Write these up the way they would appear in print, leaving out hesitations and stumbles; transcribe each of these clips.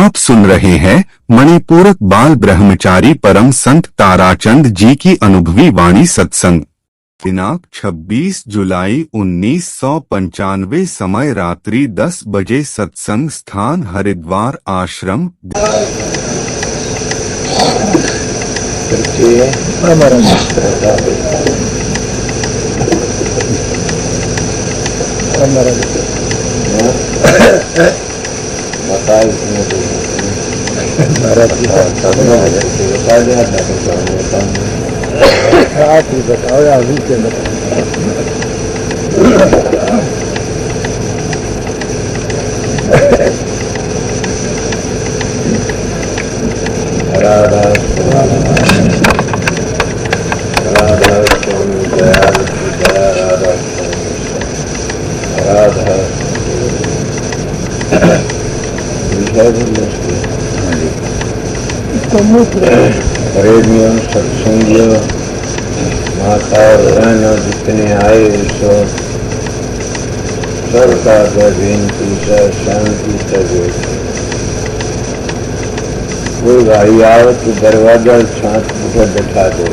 आप सुन रहे हैं मणिपूरक बाल ब्रह्मचारी परम संत ताराचंद जी की अनुभवी वाणी सत्संग। दिनांक 26 जुलाई 1995, समय रात्रि 10 बजे। सत्संग स्थान हरिद्वार आश्रम। बताओ या अभी के राधा राधा स्वामी दयाल दया राधा राधा प्रेमियों सत्संगियों माता और बहनों जितने आए सो सबका बेनती से शांति से बैठे। कोई भाई आओ तो दरवाजा छात पर बैठा दो,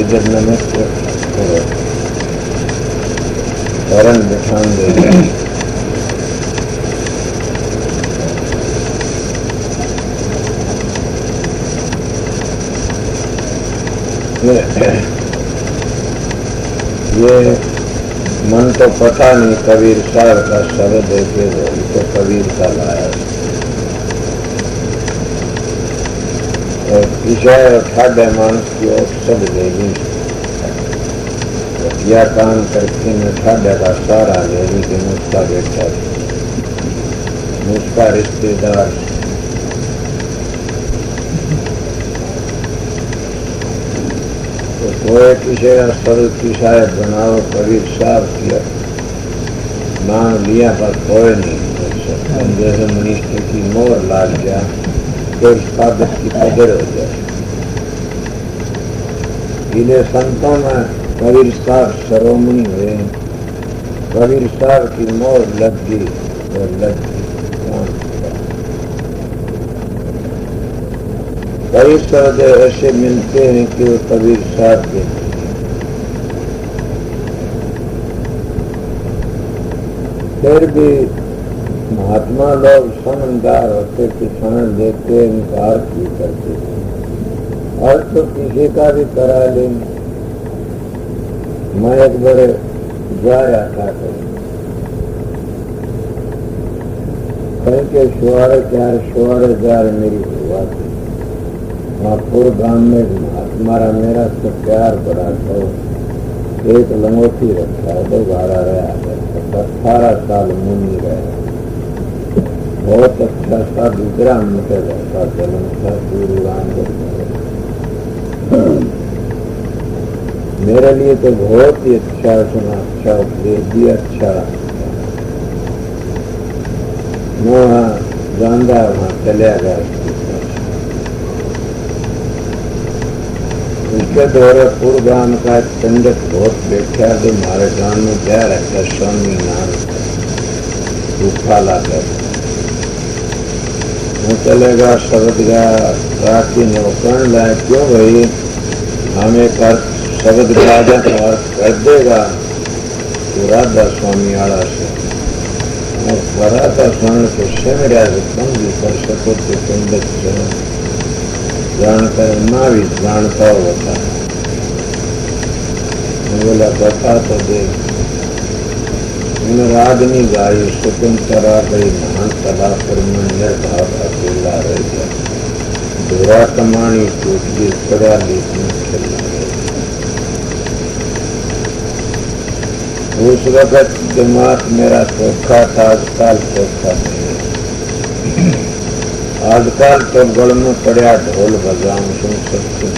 इधर नमस्ते करो, फौरन बैठा दे। ये मन तो पता नहीं कबीर साहब का शब्द है कि तो कबीर का लाया और विषय ठाडे मानस की ओर सब ले ली या काम करके न ठाडे का सारा ले ली कि मुझका बेटा मुझका रिश्तेदार कोई किसी सरल की शायद बनाओ कबीर साहब किया नाम लिया पर कोई नहीं कर सकता। जैसे मनीष की मोहर लाग गया तो कागज की कदर हो जाए। इन्हें संतों में कबीर साहब शिरोमणि हुए, कबीर साहब की मोहर लग गई और लग गई। कई शब्द ऐसे मिलते हैं कि वो कबीर साहब के फिर भी महात्मा लोग समझदार होते कि समझ लेते इनकार भी करते और तो किसी का भी करा ले। मैं एक बार जाया था कहीं के शुआरे जार मेरी हुआ थी महापुर गांव में। हमारा मेरा तो प्यार बड़ा तो एक लंगोटी रखा है, 2 भाड़ा रहा है, 18 साल मुनि रहे। बहुत अच्छा सा दूसरा मुझे का जन्म था गुरु रामदेव। मेरे लिए तो बहुत ही अच्छा सुना, अच्छा उपदेश भी अच्छा। मैं वहाँ जानदा वहाँ चलिया गया। उसके द्वारा पूर्व गांव का पंडित बहुत बैठा जो हमारे गांव में जा रखा स्वामी नाम भूखा लाकर वो चलेगा शब्द गा राखी ने वो कर्ण लाए क्यों भाई हमें कर शब्द राजा का कर देगा तो राधा स्वामी आड़ा से और राधा स्वामी के सेमरिया से कम भी कर सको तो पंडित से जानकर ना भी जानता होता। बोला बता तो दे। रागनी गाई स्वतंत्रता गई महान कला पर मन निर्भाव अकेला रह गया। धोरा कमानी टूट गई पड़ा लेकिन खेलना उस वक्त दिमाग मेरा चोखा था, आजकल चोखा नहीं। आजकल तो गल में पड़ा ढोल बजाऊं सुन सकते।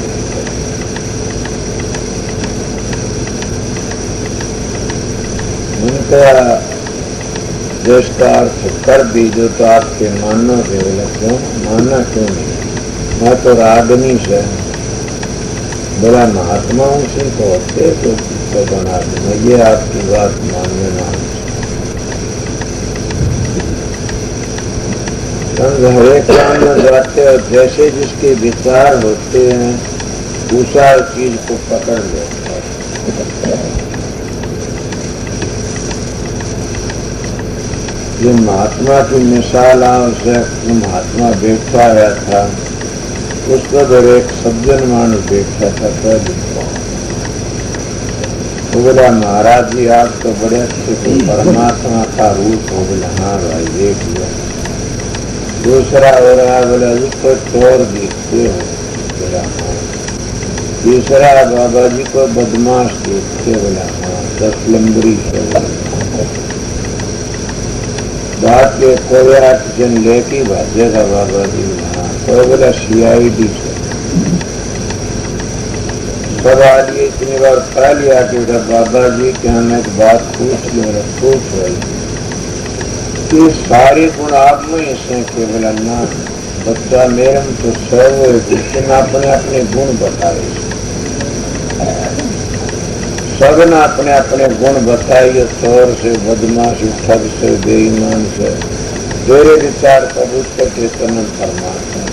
उनका जिसका अर्थ कर दीजो तो आपके मानो के बोले क्यों मानना क्यों नहीं। मैं तो रागनी से बोला महात्माओं से तो होते तो बना दूंगा, ये आपकी बात मानने ना। संग हरे काम में जाते और जैसे जिसके विचार होते हैं दूसरा चीज को पकड़ लेता है। ये महात्मा की मिसाल से महात्मा बैठा हुआ था, उस पर एक सज्जन मानुष बैठा था। पहले वो बोला महाराज जी आप तो बड़े अच्छे को परमात्मा का रूप हो। बोला हाँ भाई देख लिया। दूसरा हो रहा बोला उसको चोर देखते हो। बोला हाँ। तीसरा बाबा जी को बदमाश देखते। बोला हाँ 10 लंबरी से। बात के कोई जन लेके भाजेगा बाबा जी। हाँ तो बोला CID से सब आदमी इतनी बार खा लिया कि बाबा जी के हम एक बात पूछ रही कि सारे गुण आप में से केवल अन्ना बच्चा मेरे में तो सब लेकिन अपने अपने गुण बताए। सब ने अपने अपने गुण बताइए। चोर से, बदमाश, ठग से, बेईमान से, तेरे विचार कबूतर के तन परमात्मा।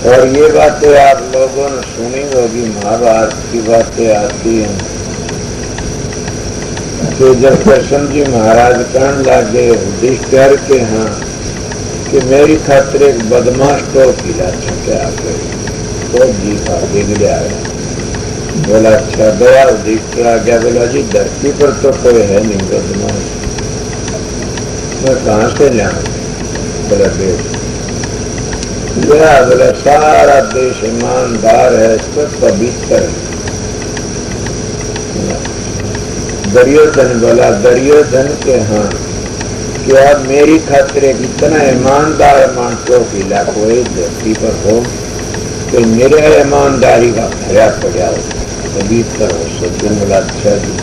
और ये बातें आप लोगों ने सुनी होगी, महाभारत की बातें आती हैं कि जब कृष्ण जी महाराज कहने लगे युधिष्ठिर के हाँ कि मेरी खातिर एक बदमाश तो खिला चुके आगे तो जी का बिगड़िया है। बोला अच्छा गया युधिष्ठिर आ गया। बोला जी धरती पर तो कोई है नहीं बदमाश, मैं कहाँ से लाऊं। बोला देश बोला सारा देश ईमानदार है, सब पवित्र है। दुर्योधन बोला दुर्योधन के हाँ कि आप मेरी खातिर एक इतना ईमानदार मानसों की कोई धरती पर हो कि मेरे ईमानदारी का भया पड़ा हो, पवित्र हो सज्जन। बोला अच्छा जी।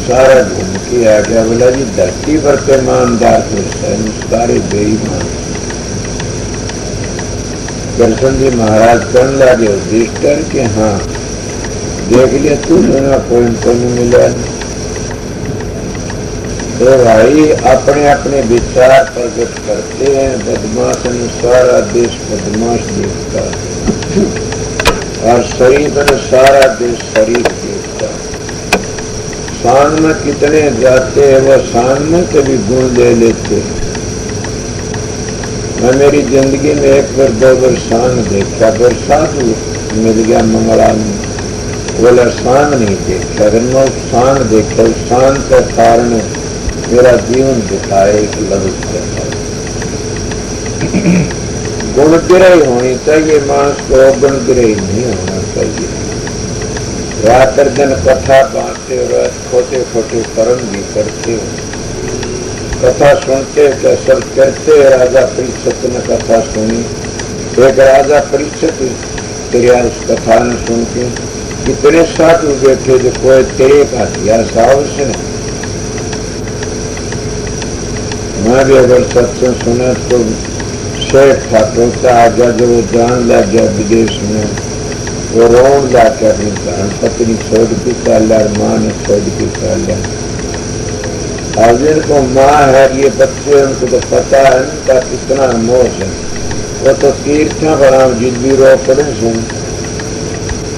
सारा घूम के आ गया। बोला जी धरती पर तो ईमानदार सारे बेईमान। कृष्ण जी महाराज कहने लगे युधिष्ठिर के हाँ देख लिया तू ना कोई मिला। तो भाई अपने अपने विचार प्रकट करते हैं। बदमाश ने सारा देश बदमाश देखता और शरीफ ने सारा देश शरीफ देखता। शान में कितने जाते हैं वह शान में कभी गुण ले लेते हैं। मैं मेरी जिंदगी में एक बार 2 बार शान देखा, फिर साधु मिल गया मंगला में। बोला शान नहीं देखा। अगर मैं शान देखा उस शान के कारण मेरा जीवन दिखाए कि लग गुण गिरही होनी चाहिए। मानस को गुण गिरही नहीं होना चाहिए। रात दिन कथा बांटते हो, खोटे खोटे कर्म भी करते हो। कथा सुनते कैसे करते। राजा परीक्षित ने कथा सुनी। एक राजा परीक्षित तेरा उस कथा ने सुन के कितने साधु बैठे जो कोई तेरे का दिया साहस है। मैं भी अगर सत्संग सुना तो शेख था तोता आजा जो वो जान लग गया विदेश में, वो रोन जाके अपनी बहन पत्नी छोड़ के चल रहा, माँ ने छोड़ के चल रहा। आज जिनको माँ है ये बच्चे उनको तो पता है उनका कितना मोह है। वो तो तीर्थों पर हम जिंदगी रो पड़े सुन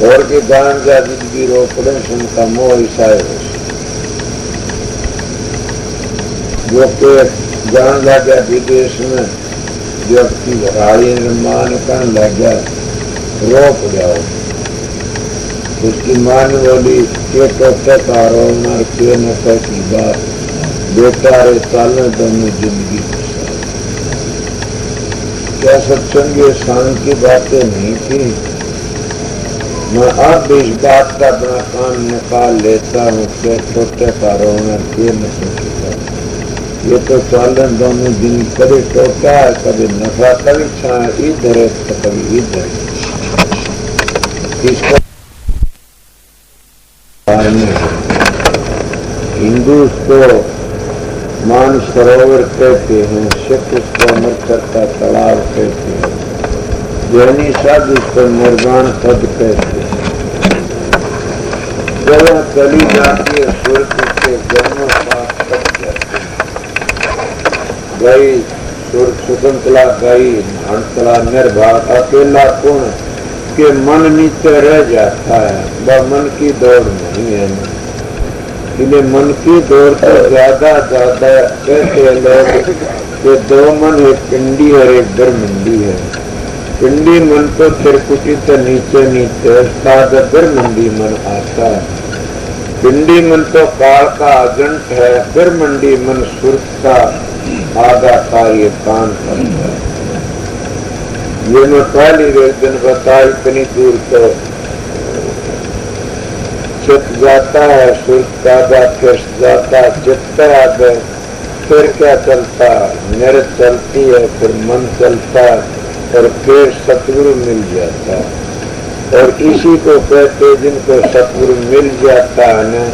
और के गान जा जिंदगी रो पड़े सुन का मोह ईसाई हो जो के जान लग गया विदेश में। जो अपनी घराड़ी मान कहने लग गया रो पड़ा। उसकी माँ ने बोली के टोटे का रोना के न की बात बेटा रे चालने दोनों जिंदगी क्या सत्संग ये शान की बातें नहीं थी। मैं अब इस बात का अपना काम निकाल लेता हूँ कि छोटे कारोबार के न सोचता। ये तो चालन दोनों दिन कभी टोटा है, कभी नफा, कभी छाया, इधर है तो कभी इधर। इसको हिंदू को मान सरोवर कहते हैं, सिख उसको अमृतसर का तालाब कहते हैं, जैनी साधु उसको निर्वाण पद कहते हैं। जगह चली जाती है स्वर्ग के जन्मों पास तक जाते हैं। गई, शकुंतला गई, हंसला निर्भाग अकेला कौन के मन नीचे रह जाता है, वह मन की दौड़ नहीं है। इसलिए मन की दौड़ तो ज्यादा कहते लोग कि दो मन, एक पिंडी और एक ब्रह्मंडी है। पिंडी मन तो त्रिकुटी से नीचे नीचे ब्रह्मंडी मन आता है। पिंडी मन तो काल का एजेंट है, ब्रह्मंडी मन सुर्ख का आगा कार्य कान करता है। ये मैं पहली एक दिन बता, इतनी दूर तो चित जाता है, सुर्ख का आगा फिर जाता, चित्त आगे फिर क्या चलता, निरत चलती है, फिर मन चलता और फिर सतगुरु मिल जाता है। और इसी को कहते जिनको सतगुरु मिल जाता है न,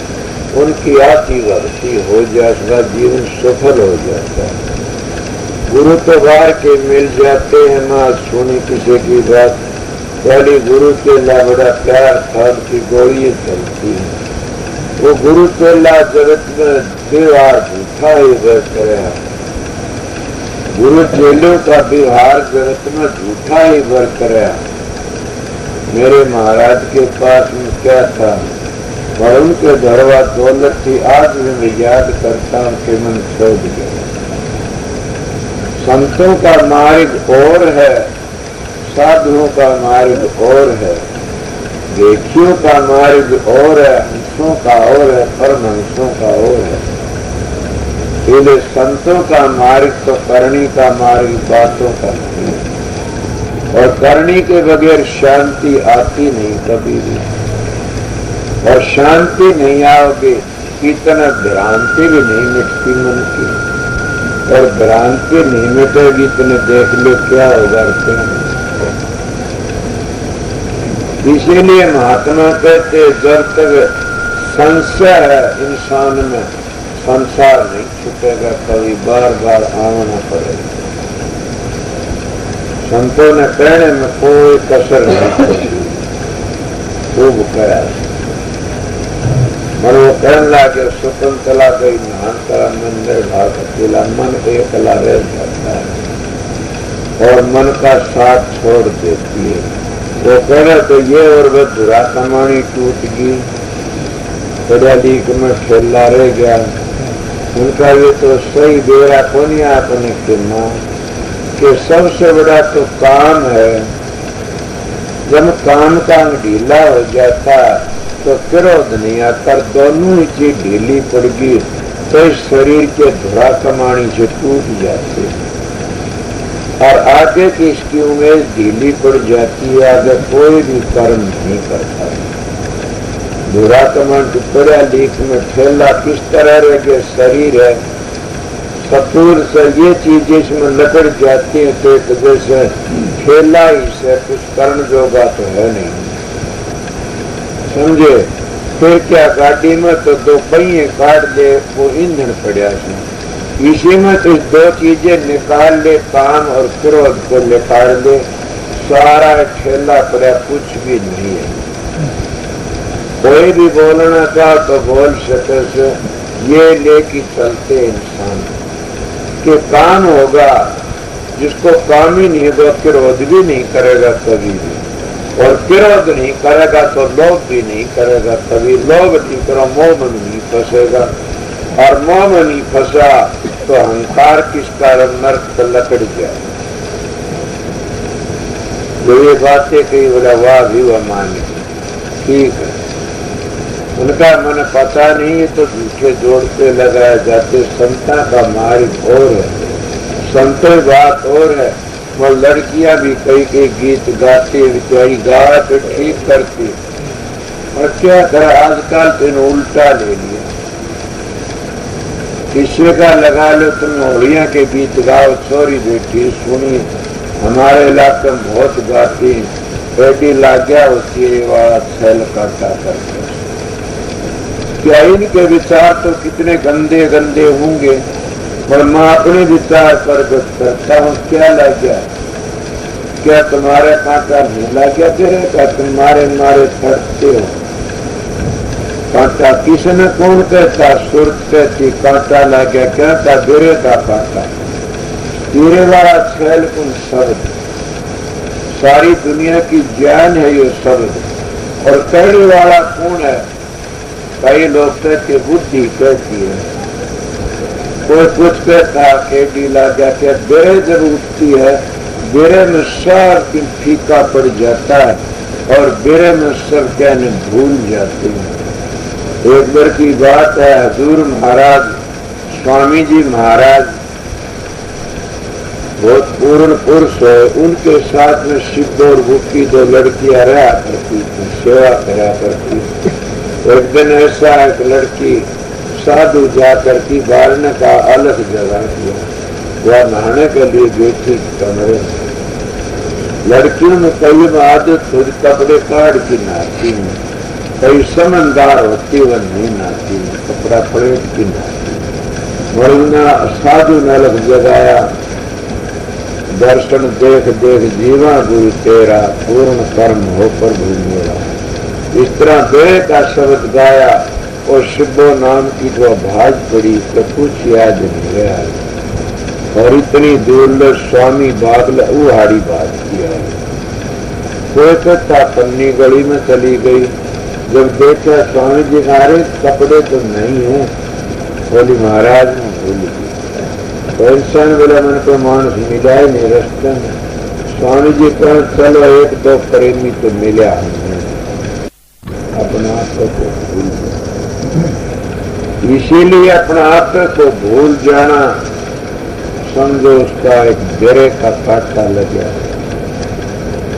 उनकी आती वर्ती हो जाता, जीवन सफल हो जाता है। गुरु तो बाहर के मिल जाते हैं, ना सुनी किसी की बात। पहले गुरु चेला बड़ा प्यार था, उनकी गोली चलती है। वो गुरु चेला जगत में व्यवहार झूठा ही व्यक्त रहा। गुरु चेलों का व्यवहार जगत में झूठा ही वर्त रहा। मेरे महाराज के पास में क्या था और उनके धरवा दौलत थी, आज भी मैं याद करता हूँ कि मन छोड़ गया। संतों का मार्ग और है, साधुओं का मार्ग और है, देखियों का मार्ग और है, हंसों का और है, परमहंसों का और है। इसलिए संतों का मार्ग तो करनी का मार्ग, बातों का नहीं। और करनी के बगैर शांति आती नहीं कभी भी। और शांति नहीं आओगे, इतना भ्रांति भी नहीं मिटती मन की। और भ्रांति नहीं मिटेगी, इतने देख लो क्या होगा। इसीलिए महात्मा कहते जब तक संशय है इंसान में, संसार नहीं छूटेगा, कभी बार बार आना पड़ेगा। संतों ने कहने में कोई कसर नहीं, खूब कहा। और वो कहने लगे, शकुंतला गई नहान करा मंदिर भाग, अकेला मन एकला रह जाता है और मन का साथ छोड़ देती है। वो कह रहे तो ये और वह धुरा कमानी टूट गई, पढ़ा लिख में ठेला रह गया। उनका ये तो सही बेरा को नहीं आपने कहना कि सबसे बड़ा तो काम है। जब काम का ढीला हो जाता तो क्रोध नहीं आता, दोनों ही चीज ढीली पड़ गई तो इस शरीर के धुरा कमानी से टूट जाते और आगे की इसकी उम्मीद ढीली पड़ जाती है। आगे कोई भी कर्म नहीं करता। धुरा कमान पढ़ा लिख में ठेला किस तरह रह गया, शरीर है सतूर से ये चीज इसमें लकड़ जाती है तो एक जैसे ठेला ही से कुछ करण जोगा तो है नहीं, समझे। फिर क्या गाड़ी में तो दो पहिए काट दे, वो ईंधन पड़ा से इसी में तो दो चीजें निकाल ले, काम और क्रोध को निकाल ले, सारा ठेला पड़ा, कुछ भी नहीं है। कोई भी बोलना चाहो तो बोल सके से ये लेके चलते इंसान के काम होगा। जिसको काम ही नहीं होगा क्रोध भी नहीं करेगा कभी भी, और क्रोध नहीं करेगा तो लोभ भी नहीं करेगा कभी। लोभ नहीं करो मोह में नहीं फंसेगा, और मोह में नहीं फंसा तो अहंकार किस कारण नर्क पर लकड़ जाए। जो ये बातें कही बोला वाह भी वह मानी, ठीक है। उनका मन पता नहीं है तो झूठे जोड़ते लगाए जाते। संता का मार्ग और है, संतों बात और है। वो लड़कियां भी कई गीत गाती, बेचारी गा तो ठीक करती, और क्या करा आजकल तो उल्टा ले लिया। किसी का लगा लो तुम होलिया के गीत गाओ, छोरी बेटी सुनी हमारे इलाके में बहुत गाती, बेटी लाग्या होती है वाला छल काटा करके। क्या इनके विचार तो कितने गंदे गंदे होंगे, और मैं अपने विचार पर करता हूँ। क्या लग गया, क्या तुम्हारे कांटा नहीं लग गया तेरे का, तुम्हारे मारे थकते हो। कांटा किसने कौन कहता, सुरत कहती कांटा लग गया, क्या था बेरे का कांटा। तीरे वाला छैल कुन शब्द, सारी दुनिया की ज्ञान है ये शब्द। और कहने वाला कौन है? कई लोग कहते बुद्धि कहती है, कोई कुछ कहता के डीला जाके बेरे जब उठती है, बेरे में सार की फीका पड़ जाता है और बेरे में सब कहने भूल जाते हैं। एक बार की बात है, हजूर महाराज स्वामी जी महाराज बहुत पूर्ण पुरुष है, उनके साथ में सिद्ध और भूखी दो लड़कियां रहा करती थी, सेवा करा करती। एक दिन ऐसा एक लड़की साधु जाकर की बारने का अलग जगह किया, वह नहाने के लिए बैठी कमरे में। लड़कियों में कई आदत खुद कपड़े काट की नहाती है, कई समझदार होती वह नहीं नहाती है, कपड़ा पलट की नहाती। वरना साधु ने अलग जगाया, दर्शन देख देख जीवा गुरु तेरा, पूर्ण कर्म हो प्रभु मेरा। इस तरह दे का शब्द गाया और शिवो नाम की जो भाज पड़ी तो कुछ याद नहीं रहा। और इतनी दूर स्वामी बागल उहाड़ी बात किया। कोई कहता पन्नी गली में चली गई, जब देखा स्वामी जी हमारे कपड़े तो नहीं है, बोली महाराज ने भूल गई। तो इंसान बोला मन को मानस मिला ही नहीं रास्ते में। स्वामी जी कह चलो एक दो प्रेमी तो मिला हमने, अपना आप को भूल गया। इसीलिए अपना आप को भूल जाना समझो उसका एक बेरे का काटा लग गया।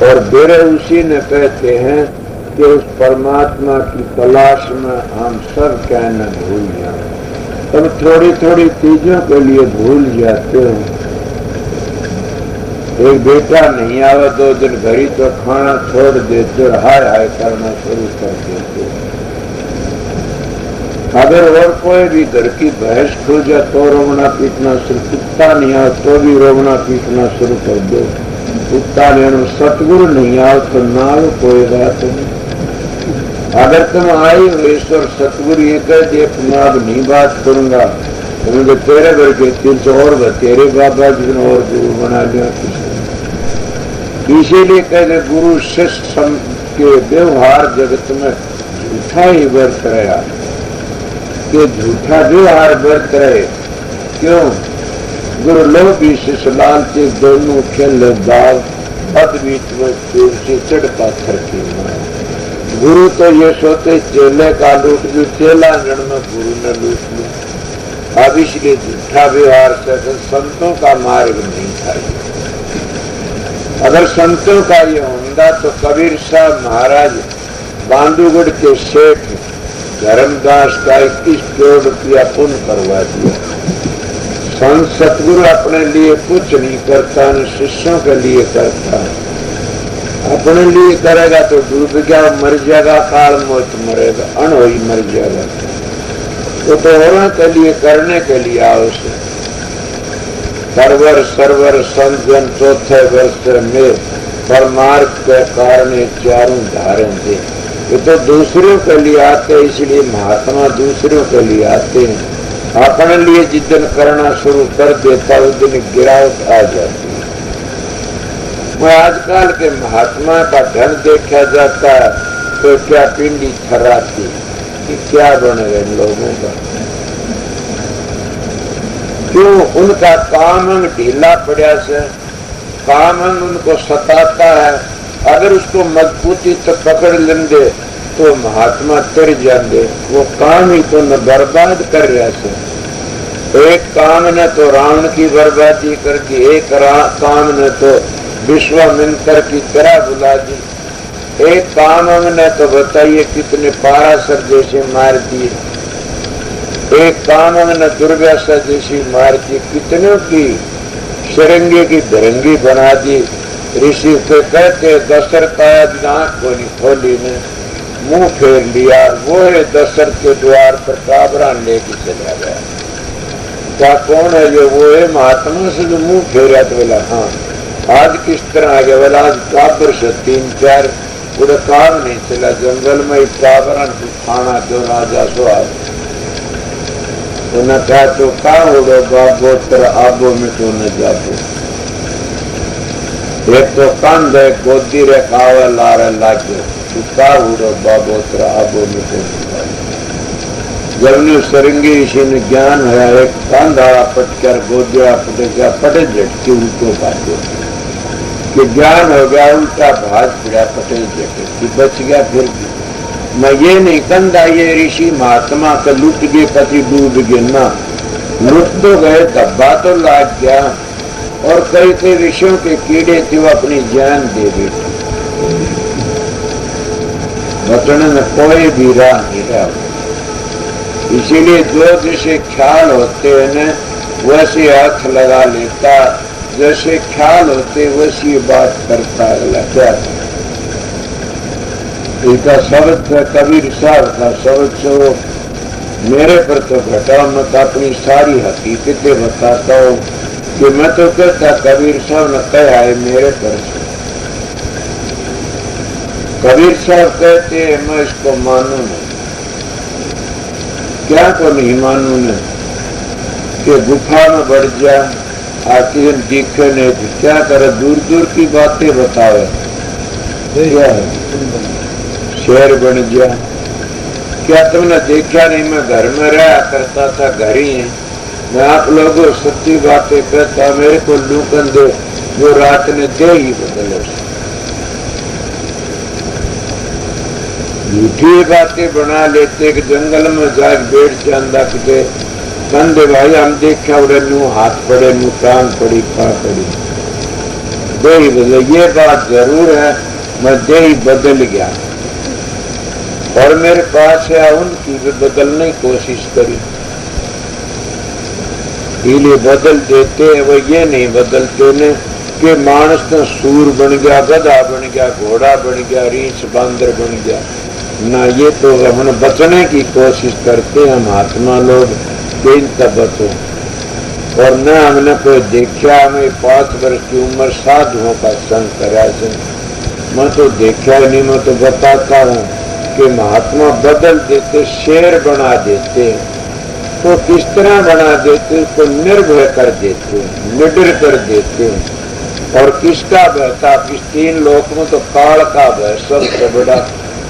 और बेरे उसी ने कहते हैं कि उस परमात्मा की तलाश में हम सब कहना भूल जाए। तब थोड़ी थोड़ी चीजों के लिए भूल जाते हो। एक बेटा नहीं आवे 2 दिन घरी तो खाना छोड़ देते, हाय हाय करना शुरू कर देते। अगर और कोई भी घर की भैंस खुल जाए तो रोना पीटना शुरू, कुत्ता नहीं आओ तो भी रोना पीटना शुरू कर दो। कुत्ता नहीं, सतगुरु नहीं आओ तो ना आओ, कोई बात नहीं। अगर तुम आई हो ईश्वर सतगुरु ये कह दे मैं अब नहीं बात करूंगा, तो तेरे घर के 300 और तेरे बाबा जी ने और गुरु बना लिया। इसीलिए कहते गुरु शिष्य के व्यवहार जगत में झूठा ही वर्त रहा, कि झूठा व्यवहार वर्त रहे। क्यों? गुरु लोभी शिष्य लालची दोनों खेल दाव, पद बीच में से चढ़ पाथर की मार। गुरु तो ये सोते चेले का लूट भी, चेला जन में गुरु ने लूट लिया। अब इसलिए झूठा व्यवहार से संतों का मार्ग नहीं था। अगर संतों का ये होता तो कबीर साहब महाराज बांधुगढ़ के सेठ धर्मदास का 21 करोड़ रुपया पुण्य करवा दिया। संत सतगुरु अपने लिए कुछ नहीं करता, न शिष्यों के लिए करता। अपने लिए करेगा तो डूब गया, मर जाएगा, काल मौत मरेगा, अनहोई मर जाएगा। तो औरों के लिए करने के लिए आवश्यक परवर सरवर संजन चौथे वर्ष में परमार्थ के कारण चारों धारण थे। ये तो दूसरों के लिए आते, इसलिए महात्मा दूसरों के लिए आते हैं। अपने लिए जितन करना शुरू कर देता उस दिन गिरावट आ जाती है। आजकल के महात्मा का धन देखा जाता है तो क्या पिंडी थर्राती कि क्या बनेगा इन लोगों का। क्यों? उनका कामंग ढीला पड़ा से, कामंग उनको सताता है। अगर उसको मजबूती तो पकड़ लेंगे तो महात्मा तर जाएंगे। वो काम ही तो न बर्बाद कर रहा से। एक काम ने तो रावण की बर्बादी कर दी, एक काम ने तो विश्वामित्र की तरह बुला दी, एक काम ने तो बताइए कितने पाराशर जैसे मार दिए, एक काम ने दुर्व्यसा जैसी मार दी, कितनों की शरंगे की धरंगी बना दी। ऋषि को कहते दशरथ आया आंख को नहीं खोली ने मुंह फेर लिया, वो है दशरथ के द्वार पर काबरान लेके चला गया। क्या कौन है जो? वो है महात्मा से जो मुंह फेरा। तो बोला हाँ, आज किस तरह आ गया? बोला आज काबर से 3-4 पूरा काम नहीं चला, जंगल में काबरान खाना जो राजा सो आज उन्हें कहा तो का उड़ो बाबो तर आबो में तो न जाबो। एक तो कंध है गोदी रे कावा लारे लागो तू का उड़ो बाबो तर आबो में तो न जाबो। जब ने सरंगी ऋषि ने ज्ञान है एक कंधा पटकर गोदिया पटका पटे झटके उल्टो पाते कि ज्ञान हो गया उल्टा भाज पड़ा पटेल झटके कि बच गया। फिर मैं ये नहीं कंधा ये ऋषि महात्मा का लुट गए पति डूब गए ना, लुट तो गए धब्बा तो लाग गया और कई कई विषयों के कीड़े थे वो अपनी जान दे बैठे। बचने में कोई भी राह नहीं रहा। इसीलिए जो जैसे ख्याल होते हैं न वैसे हाथ लगा लेता, जैसे ख्याल होते वैसी बात करता अगला क्या था। इसका शब्द कबीर साहब का शब्द से वो मेरे पर तो घटा, मैं तो अपनी सारी हकीकतें बताता हूँ कि मैं तो कहता कबीर साहब ने कहा है मेरे पर से। कबीर साहब कहते हैं मैं इसको मानू नहीं, क्या को नहीं मानू नहीं कि गुफा में बढ़ जा आखिर दिखे नहीं थी क्या करे, दूर दूर की बातें बतावे क्या है शेर बन गया। क्या तुमने देखा नहीं मैं घर में रहा करता था, घर ही है मैं आप लोगों सच्ची बातें कहता, मेरे को लूकन दे वो रात ने दे ही बदले। झूठी बातें बना लेते कि जंगल में जाग बैठ जाता कि कंधे भाई हम देखा उड़े नू हाथ पड़े नू कान पड़ी पा पड़ी दे ही बदले। ये बात जरूर है मैं दे ही बदल गया और मेरे पास है उनकी भी बदलने की कोशिश करी, इसलिए बदल देते हैं। वो ये नहीं बदलते ने कि मानस तो सूर बन गया, गधा बन गया, घोड़ा बन गया, रीछ बांदर बन गया ना। ये तो हम बचने की कोशिश करते हैं महात्मा लोग इन तब बचो। और न हमने कोई देखा, हमें 5 वर्ष की उम्र साधुओं का संग करा से मैं तो देखा ही नहीं। मैं तो बताता हूँ कि महात्मा बदल देते, शेर बना देते, तो किस तरह बना देते, उसको निर्भय कर देते, निडर कर देते। और किसका भय था, किस 3 लोक में तो काल का भय सबसे बड़ा।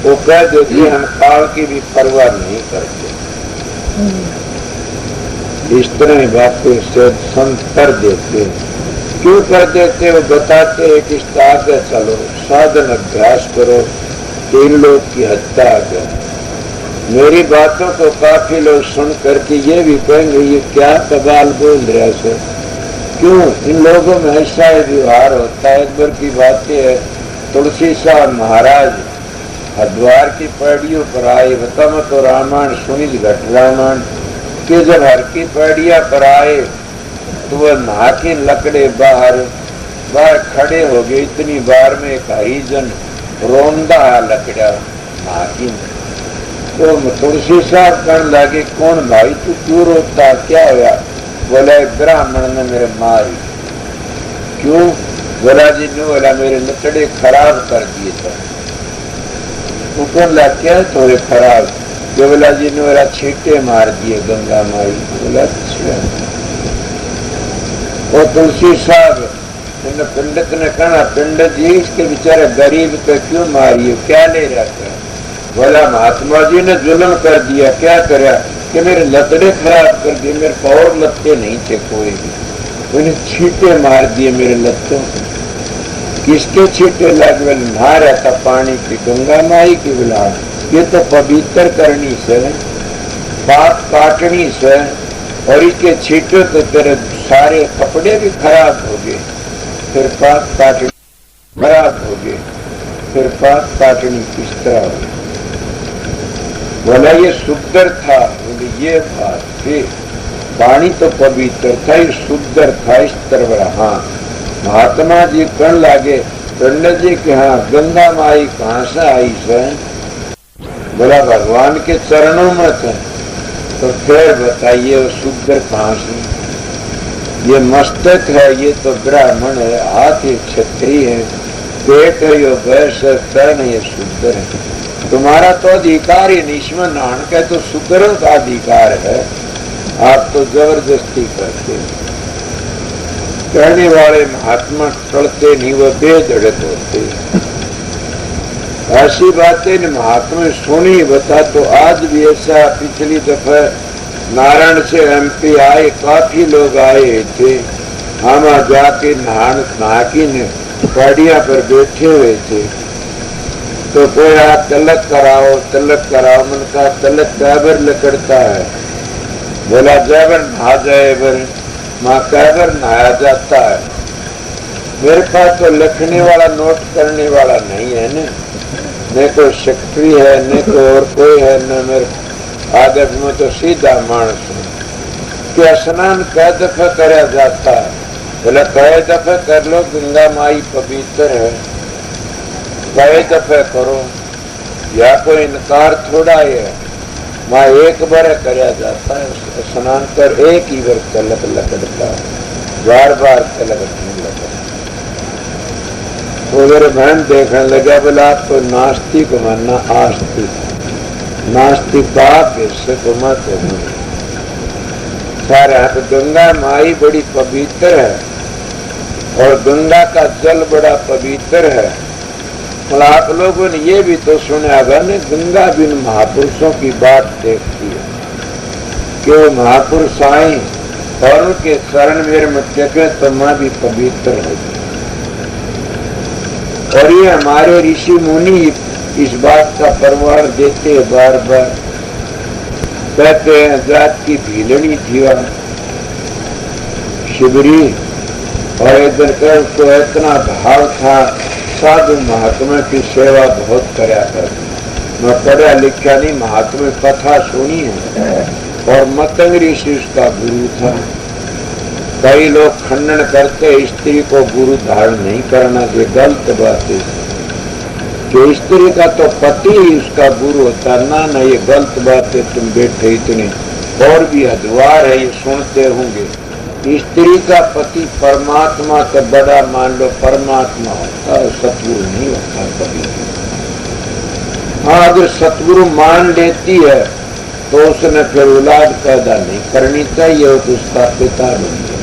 वो कह देते हम काल की भी परवाह नहीं करते। इस तरह की बातें से संत कर देते। क्यों कर देते, वो बताते हैं कि इस आगे चलो साधन अभ्यास करो 3 लोग की हत्या आ गया। मेरी बातों को काफी लोग सुन करके ये भी कहेंगे ये क्या कबाल बोल रहा है। क्यों इन लोगों में ऐसा व्यवहार होता है। एक बार की बातें है, तुलसी साहब महाराज हरिद्वार की पहाड़ियों पर आए। बताओ तो रामायण सुनी घट रामायण के जब हर की पहाड़िया पर आए तो वह नहा के लकड़े बाहर खड़े हो गए। इतनी बार में एक हरिजन रोंदा लकड़ा नहा तो तुलसी साहब कहने लगे कौन भाई तू क्यों रोता, क्या हुआ? बोला ब्राह्मण ने मेरे मारी। क्यों? बोला जी ने बोला मेरे लकड़े खराब कर दिए थे। वो कौन ला क्या थोड़े खराब? जो बोला जी ने बोला छींटे मार दिए गंगा माई। बोला अच्छा। वो तुलसी साहब पंडित ने कहा पंडित जी इसके बेचारे गरीब पे क्यों मारिए, क्या ले रहा था? बोला महात्मा जी ने जुल्म कर दिया। क्या करा कि मेरे लतड़े खराब कर दिए, मेरे और लत्ते नहीं थे कोई भी, उन्हें छींटे मार दिए मेरे लत्तों। किसके छींटे लगे? नहा रहा था पानी की, गंगा माई की बुला। ये तो पवित्र करनी से, पाप काटनी से, और इसके छींटे तो तेरे सारे कपड़े भी खराब हो गए। फिर पाप काटनी खराब हो गए, फिर पाप काटनी किस तरह हो? बोला ये शुद्ध था। बोले ये बात थी, पानी तो पवित्र था, ये शुद्ध था इस तरह। हाँ महात्मा जी कहने लगे पंडित जी के हाँ गंगा माई कहाँ से आई से? बोला भगवान के चरणों में थे। तो फिर बताइए वो शुद्ध कहाँ से? ये मस्तक है, ये तो ब्राह्मण है, हाथ ये क्षत्रिय है, पेट है यो वैश्य, कर्ण ये शुद्ध है। तुम्हारा तो अधिकार ही नहीं, इसमें नान का तो शुद्रों का अधिकार है। आप तो जबरदस्ती करते हैं। कहने वाले महात्मा टलते नहीं, वो बेधड़क होते। ऐसी बातें न महात्मा सुनी बता तो आज भी ऐसा। पिछली दफा नारायण से MP आए, काफी लोग आए थे। हम जाके नहा की गाड़ियां पर बैठे हुए थे तो कोई आप तलक कराओ तलक कराओ। मन का तलक कैबर लकड़ता है। बोला जैबर नहा जाए बर माँ कैबर नहाया जाता है। मेरे पास तो लिखने वाला नोट करने वाला नहीं है न, न कोई सेक्रेटरी है न कोई और कोई है न मेरे आदत में तो सीधा मानस हूँ कि स्नान कै दफा कराया जाता है। बोला कै दफा कर लो, गंगा माई पवित्र है, कै दफा करो। या कोई इनकार थोड़ा है। माँ एक बार कराया जाता है स्नान कर, एक ही बार तलक लगता है, बार बार तलक नहीं लगता। तो मेरे बहन देखने लगा। बोला आप तो नास्तिक को मानना आस्तिक, नास्तिक बाप इससे को मत हो। सारे तो गंगा माई बड़ी पवित्र है और गंगा का जल बड़ा पवित्र है। और आप लोगों ने ये भी तो सुना होगा न, गंगा बिन महापुरुषों की बात देखती है कि वो महापुरुष आए और उनके शरण मेरे मत देखे तो मैं भी पवित्र हो गई। और ये हमारे ऋषि मुनि इस बात का प्रमाण देते बार बार। कहते हैं जात की भीलनी थी वहां शिवरी, और इधर का उसको इतना भाव था, साधु महात्मा की सेवा बहुत कराया करती। मैं पढ़ा लिखा नहीं, महात्मा कथा सुनी है। और मतंग ऋषि उसका गुरु था। कई लोग खंडन करते स्त्री को गुरु धारण नहीं करना, ये गलत बात है कि स्त्री का तो पति ही उसका गुरु होता ना। ये गलत बात है। तुम बैठे इतने और भी अधवार है, ये सुनते होंगे। स्त्री का पति परमात्मा का बड़ा मान लो परमात्मा होता है, सतगुरु नहीं होता कभी। हाँ, अगर सतगुरु मान लेती है तो उसने फिर औलाद पैदा नहीं करनी चाहिए, तो उसका पिता बन गया।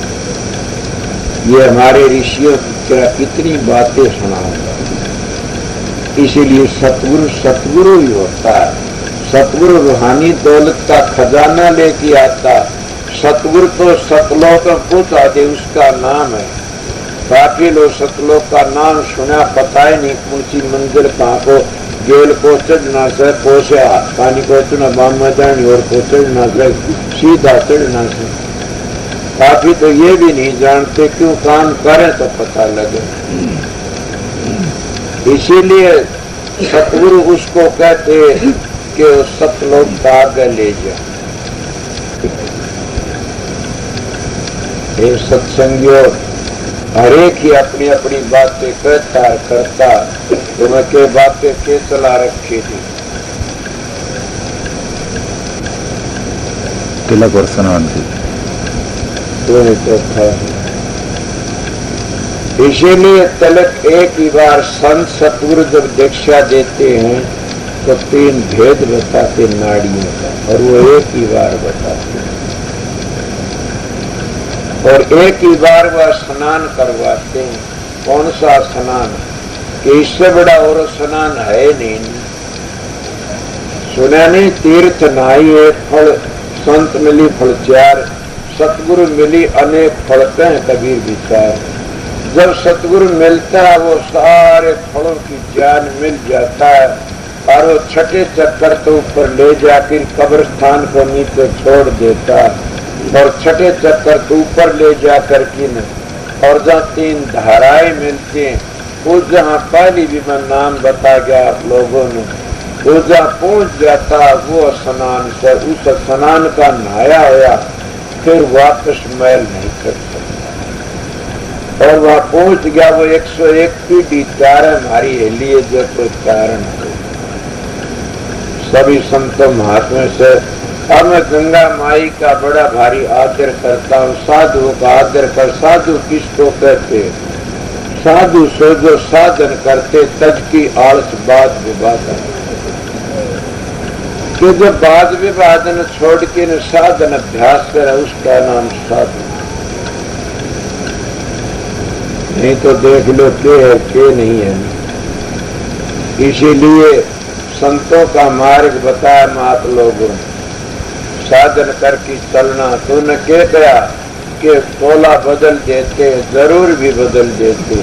ये हमारे ऋषियों की कितनी बातें सुनाऊंगा। इसीलिए सतगुरु सतगुरु ही होता है। सतगुरु रूहानी दौलत का खजाना लेके आता। सतगुरु तो सतलोक पूछा दे, उसका नाम है। काफी लोग सतलोक का नाम सुना, पता ही नहीं कौन सी मंदिर कहाँ को गेल को चढ़ना से, पोसे पानी को चढ़ना बामा जानी और को चढ़ना से, सीधा चढ़ना से। काफी तो ये भी नहीं जानते, क्यों काम करें तो पता लगे। इसीलिए सतगुरु उसको कहते कि सतलोक का आगे ले जा। हे सत्संगियों, हरेक ही अपनी अपनी बातें कहता करता, तुम्हें के बातें के चला रखी थी। तिलक और स्नान थी तो था। इसीलिए तिलक एक ही बार संत सतगुरु जब दीक्षा देते हैं तो 3 भेद बताते नाड़ियों का, और वो एक ही बार बताते हैं। और एक ही बार वह स्नान करवाते हैं। कौन सा स्नान कि इससे बड़ा और स्नान है नहीं। सुना नहीं, तीर्थ नाई एक फल, संत मिली फल 4, सतगुरु मिली अनेक फल कह कबीर विचार। जब सतगुरु मिलता है वो सारे फलों की जान मिल जाता है, और वो छठे चक्कर तो ऊपर ले जाकर कब्रिस्तान को नीचे छोड़ देता, और छठे चक्कर तो ऊपर ले जाकर के न, और जहाँ 3 धाराएं मिलती हैं, वो जहाँ पहली भी मैं नाम बता गया आप लोगों ने, वो जहाँ पहुँच जाता वो स्नान से, उस स्नान का नहाया होया फिर वापस मैल नहीं कर सकता। और वहाँ पहुँच गया वो 101 पीढ़ी चार हमारी लिए जो कोई कारण है। सभी संतों महात्मा से अब मैं गंगा माई का बड़ा भारी आदर करता हूँ। साधुओं का आदर कर। साधु किसको कहते? साधु सो जो साधन करते तज की आलस बात विवाद। कि जो वाद विवादन छोड़ के न साधन अभ्यास करे उसका नाम साधन। नहीं तो देख लो के है के नहीं है। इसीलिए संतों का मार्ग बताया मात लोगों, साधन करके चलना। तूने क्या कहा कि तोला बदल देते, जरूर भी बदल देते,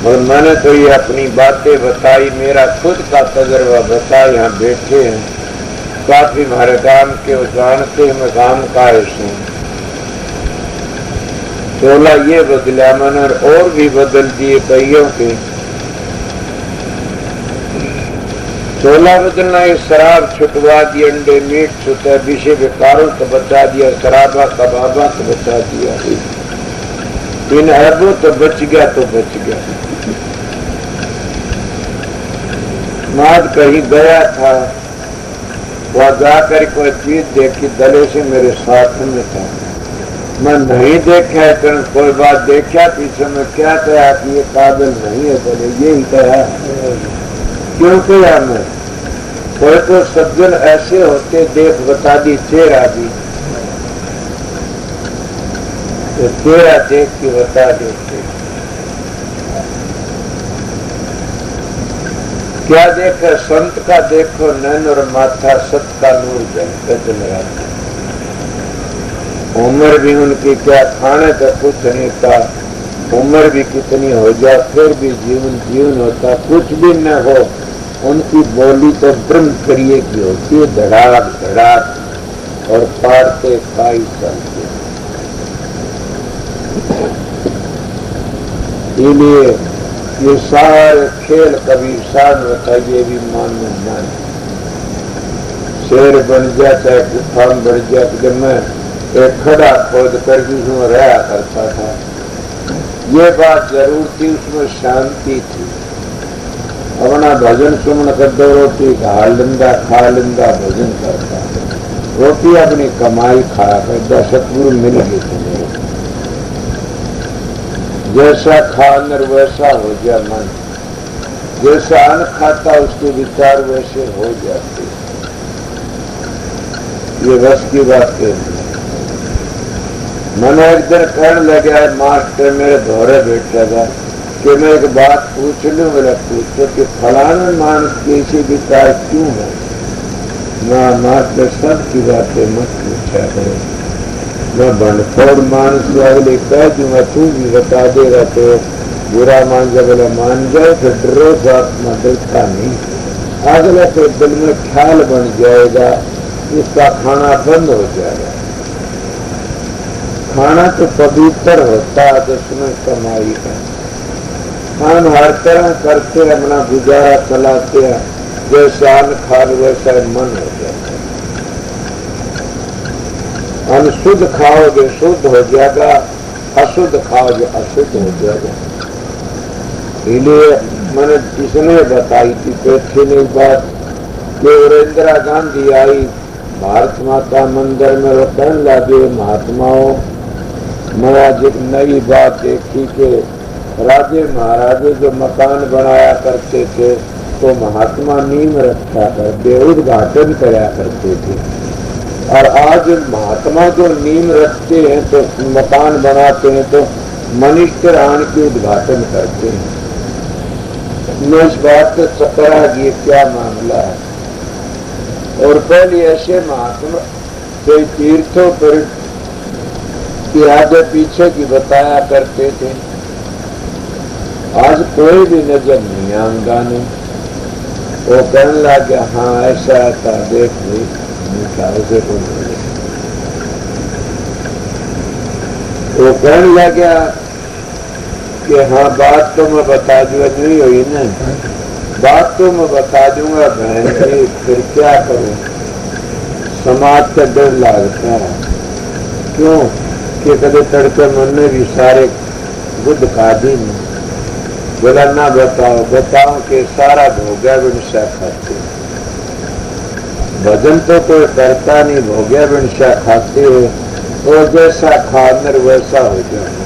और मैंने तो ये अपनी बातें बताई, मेरा खुद का तजर्बा बताया। यहाँ बैठे हैं काफी हमारे काम के वो जानते हैं मैं काम का ऐसे तोला ये बदला मैंने, और भी बदल दिए कईयों के। तोला बदलना, ये शराब छुटवा दी, अंडे मीट छुटा, विषय बेकारों को बचा दिया, शराबा कबाबा तो बचा दिया, इन अरबों तो बच गया तो बच गया। माद कहीं गया था, वह जाकर कोई चीज देखी, दले से मेरे साथ में था, मैं नहीं देखा है, कोई बात देखा पीछे में क्या कहा कि ये काबिल नहीं है, बोले यही कहा। क्यों कहा मैं? कोई तो सज्जन ऐसे होते, देख बता दी चेहरा भी, तो चेहरा देख के बता देते। क्या देखो संत का, देखो नैन और माथा, सत का नूर जल लगाता। उम्र भी उनकी क्या, खाने तो कुछ नहीं था, उम्र भी कितनी हो जाए फिर भी जीवन जीवन होता, कुछ भी न हो। उनकी बोली तो ब्रह्मचर्य की होती है, धड़ाक धड़ाक, और पारते खाई चलते। इसलिए ये सारे खेल कभी साथ बताइए भी मानो मान, शेर बन जाए चाहे तूफान बढ़ जाए। जब मैं एक खड़ा खोद कर उसमें रहा करता था, ये बात जरूर थी, उसमें शांति थी। अपना भजन सुमन कर दो, रोटी खा लिंदा भजन करता, रोटी अपनी कमाई खाया करता, सतगुरु मिल गई तुम्हें। जैसा खानर वैसा हो गया मन, जैसा अन्न खाता उसके विचार वैसे हो जाते। ये बस की बात है। मैंने एक दिन कहने लगा, मास्टर मेरे धोरे बैठा था कि मैं एक बात पूछ लूं। बोला पूछो कि फलाना मानस के ऐसे विचार क्यों है? ना मास्टर सब की बातें मत पूछा करो, मैं भंडफोड़ मानस अगले कह दूंगा, तू भी बता देगा तो बुरा मान जा। बोला मान जाए तो डरो बात में डरता नहीं, अगले तो दिल में ख्याल बन जाएगा, उसका खाना बंद हो जाएगा। खाना तो पवित्र होता है, दुश्मन कमाई का। हम हर तरह करते अपना गुजारा चलाते हैं, जैसा अन्न खा वैसा मन हो जाता है। अनशुद्ध खाओगे शुद्ध हो जाएगा, अशुद्ध खाओगे अशुद्ध हो जाएगा। इसलिए मैंने इसने बताई थी बैठे ने बात कि इंदिरा गांधी आई भारत माता मंदिर में, वो कहने लगे महात्माओं, मैं आज एक नई बात देखी कि राजे महाराजे जो मकान बनाया करते थे तो महात्मा नींव रखा करते, उद्घाटन कराया करते थे, और आज महात्मा जो नींव रखते हैं तो मकान बनाते हैं तो मनिष्ठ आन के उद्घाटन करते हैं। मैं इस बात से चकरा ये क्या मामला है। और पहले ऐसे महात्मा कोई तीर्थों पर कि आगे पीछे की बताया करते थे, आज कोई भी नजर नहीं आंगाने। वो कहने लगे हाँ ऐसा था, देख उसे को वो कहने लगा कि हाँ बात तो मैं बता दूंगा, नहीं हुई ना बात तो मैं बता दूंगा बहन जी, फिर क्या करूं, समाज का डर लगता है। क्यों कि कदे तड़के मन में भी सारे बुद्ध खादी में। बोला ना बताओ कि सारा भोग्या विनशा खाते, भजन तो कोई करता नहीं, भोग्या विनशा खाते हो, तो जैसा खानर वैसा हो जाए।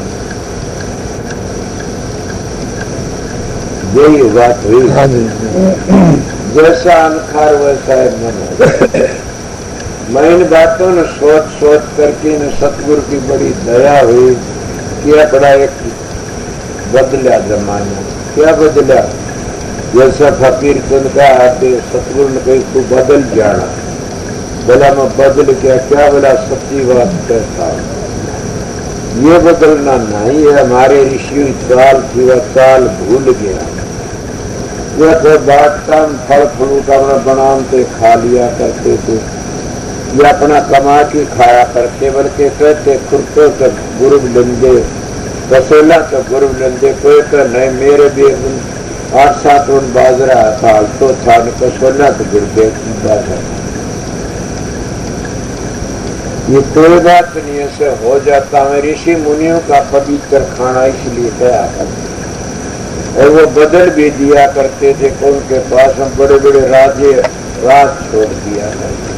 यही बात हुई, जैसा अनखार वैसा मन हो। मैं इन बातों ने सोच सोच करके न सतगुरु की बड़ी दया हुई। क्या बड़ा एक बदला जमाना, क्या बदला। जैसा फकीर चंद का आते सतगुरु ने कही तू बदल जाना। बोला मैं बदल गया, क्या बोला सच्ची बात कहता। ये बदलना नहीं है, हमारे ऋषि चाल थी वह चाल भूल गया। यह तो बात का फल फ्रूट अपना बनाते खा लिया करते थे, ये अपना कमा के खाया करते, बल्कि कहते खुरते तो गुरु लेंदे, कसेला तो गुरु लेंदे। कोई तो नहीं, मेरे भी 8-7 उन बाजरा था तो था, कसेला तो गुरु था। ये कोई बात नहीं, ऐसे हो जाता है। ऋषि मुनियों का पवित्र खाना इसलिए गया करते, और वो बदल भी दिया करते थे। उनके पास हम बड़े बड़े राजे राज छोड़ दिया करते,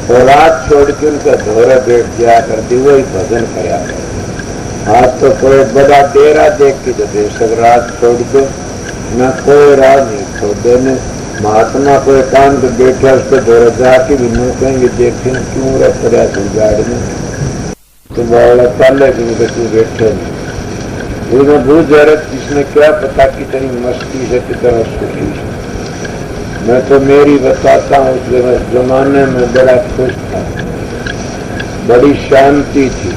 और राज छोड़ के उनका धोरा बैठ जाया करती, वही भजन कराया करते। आज तो कोई बड़ा डेरा देख के तो बेशक राज छोड़ दो, न कोई राज नहीं छोड़ देने। महात्मा को एकांत बैठा उसको धोरा जाके भी न कहेंगे देखें क्यों रह पड़ा तू गाड़ी में, तो बड़ा चाले कि तू बैठे नहीं। उन्हें भूल जरूरत, जिसने क्या पता कितनी मस्ती से कितना सुखी है। मैं तो मेरी बताता हूँ, उस जमाने में बड़ा खुश था, बड़ी शांति थी।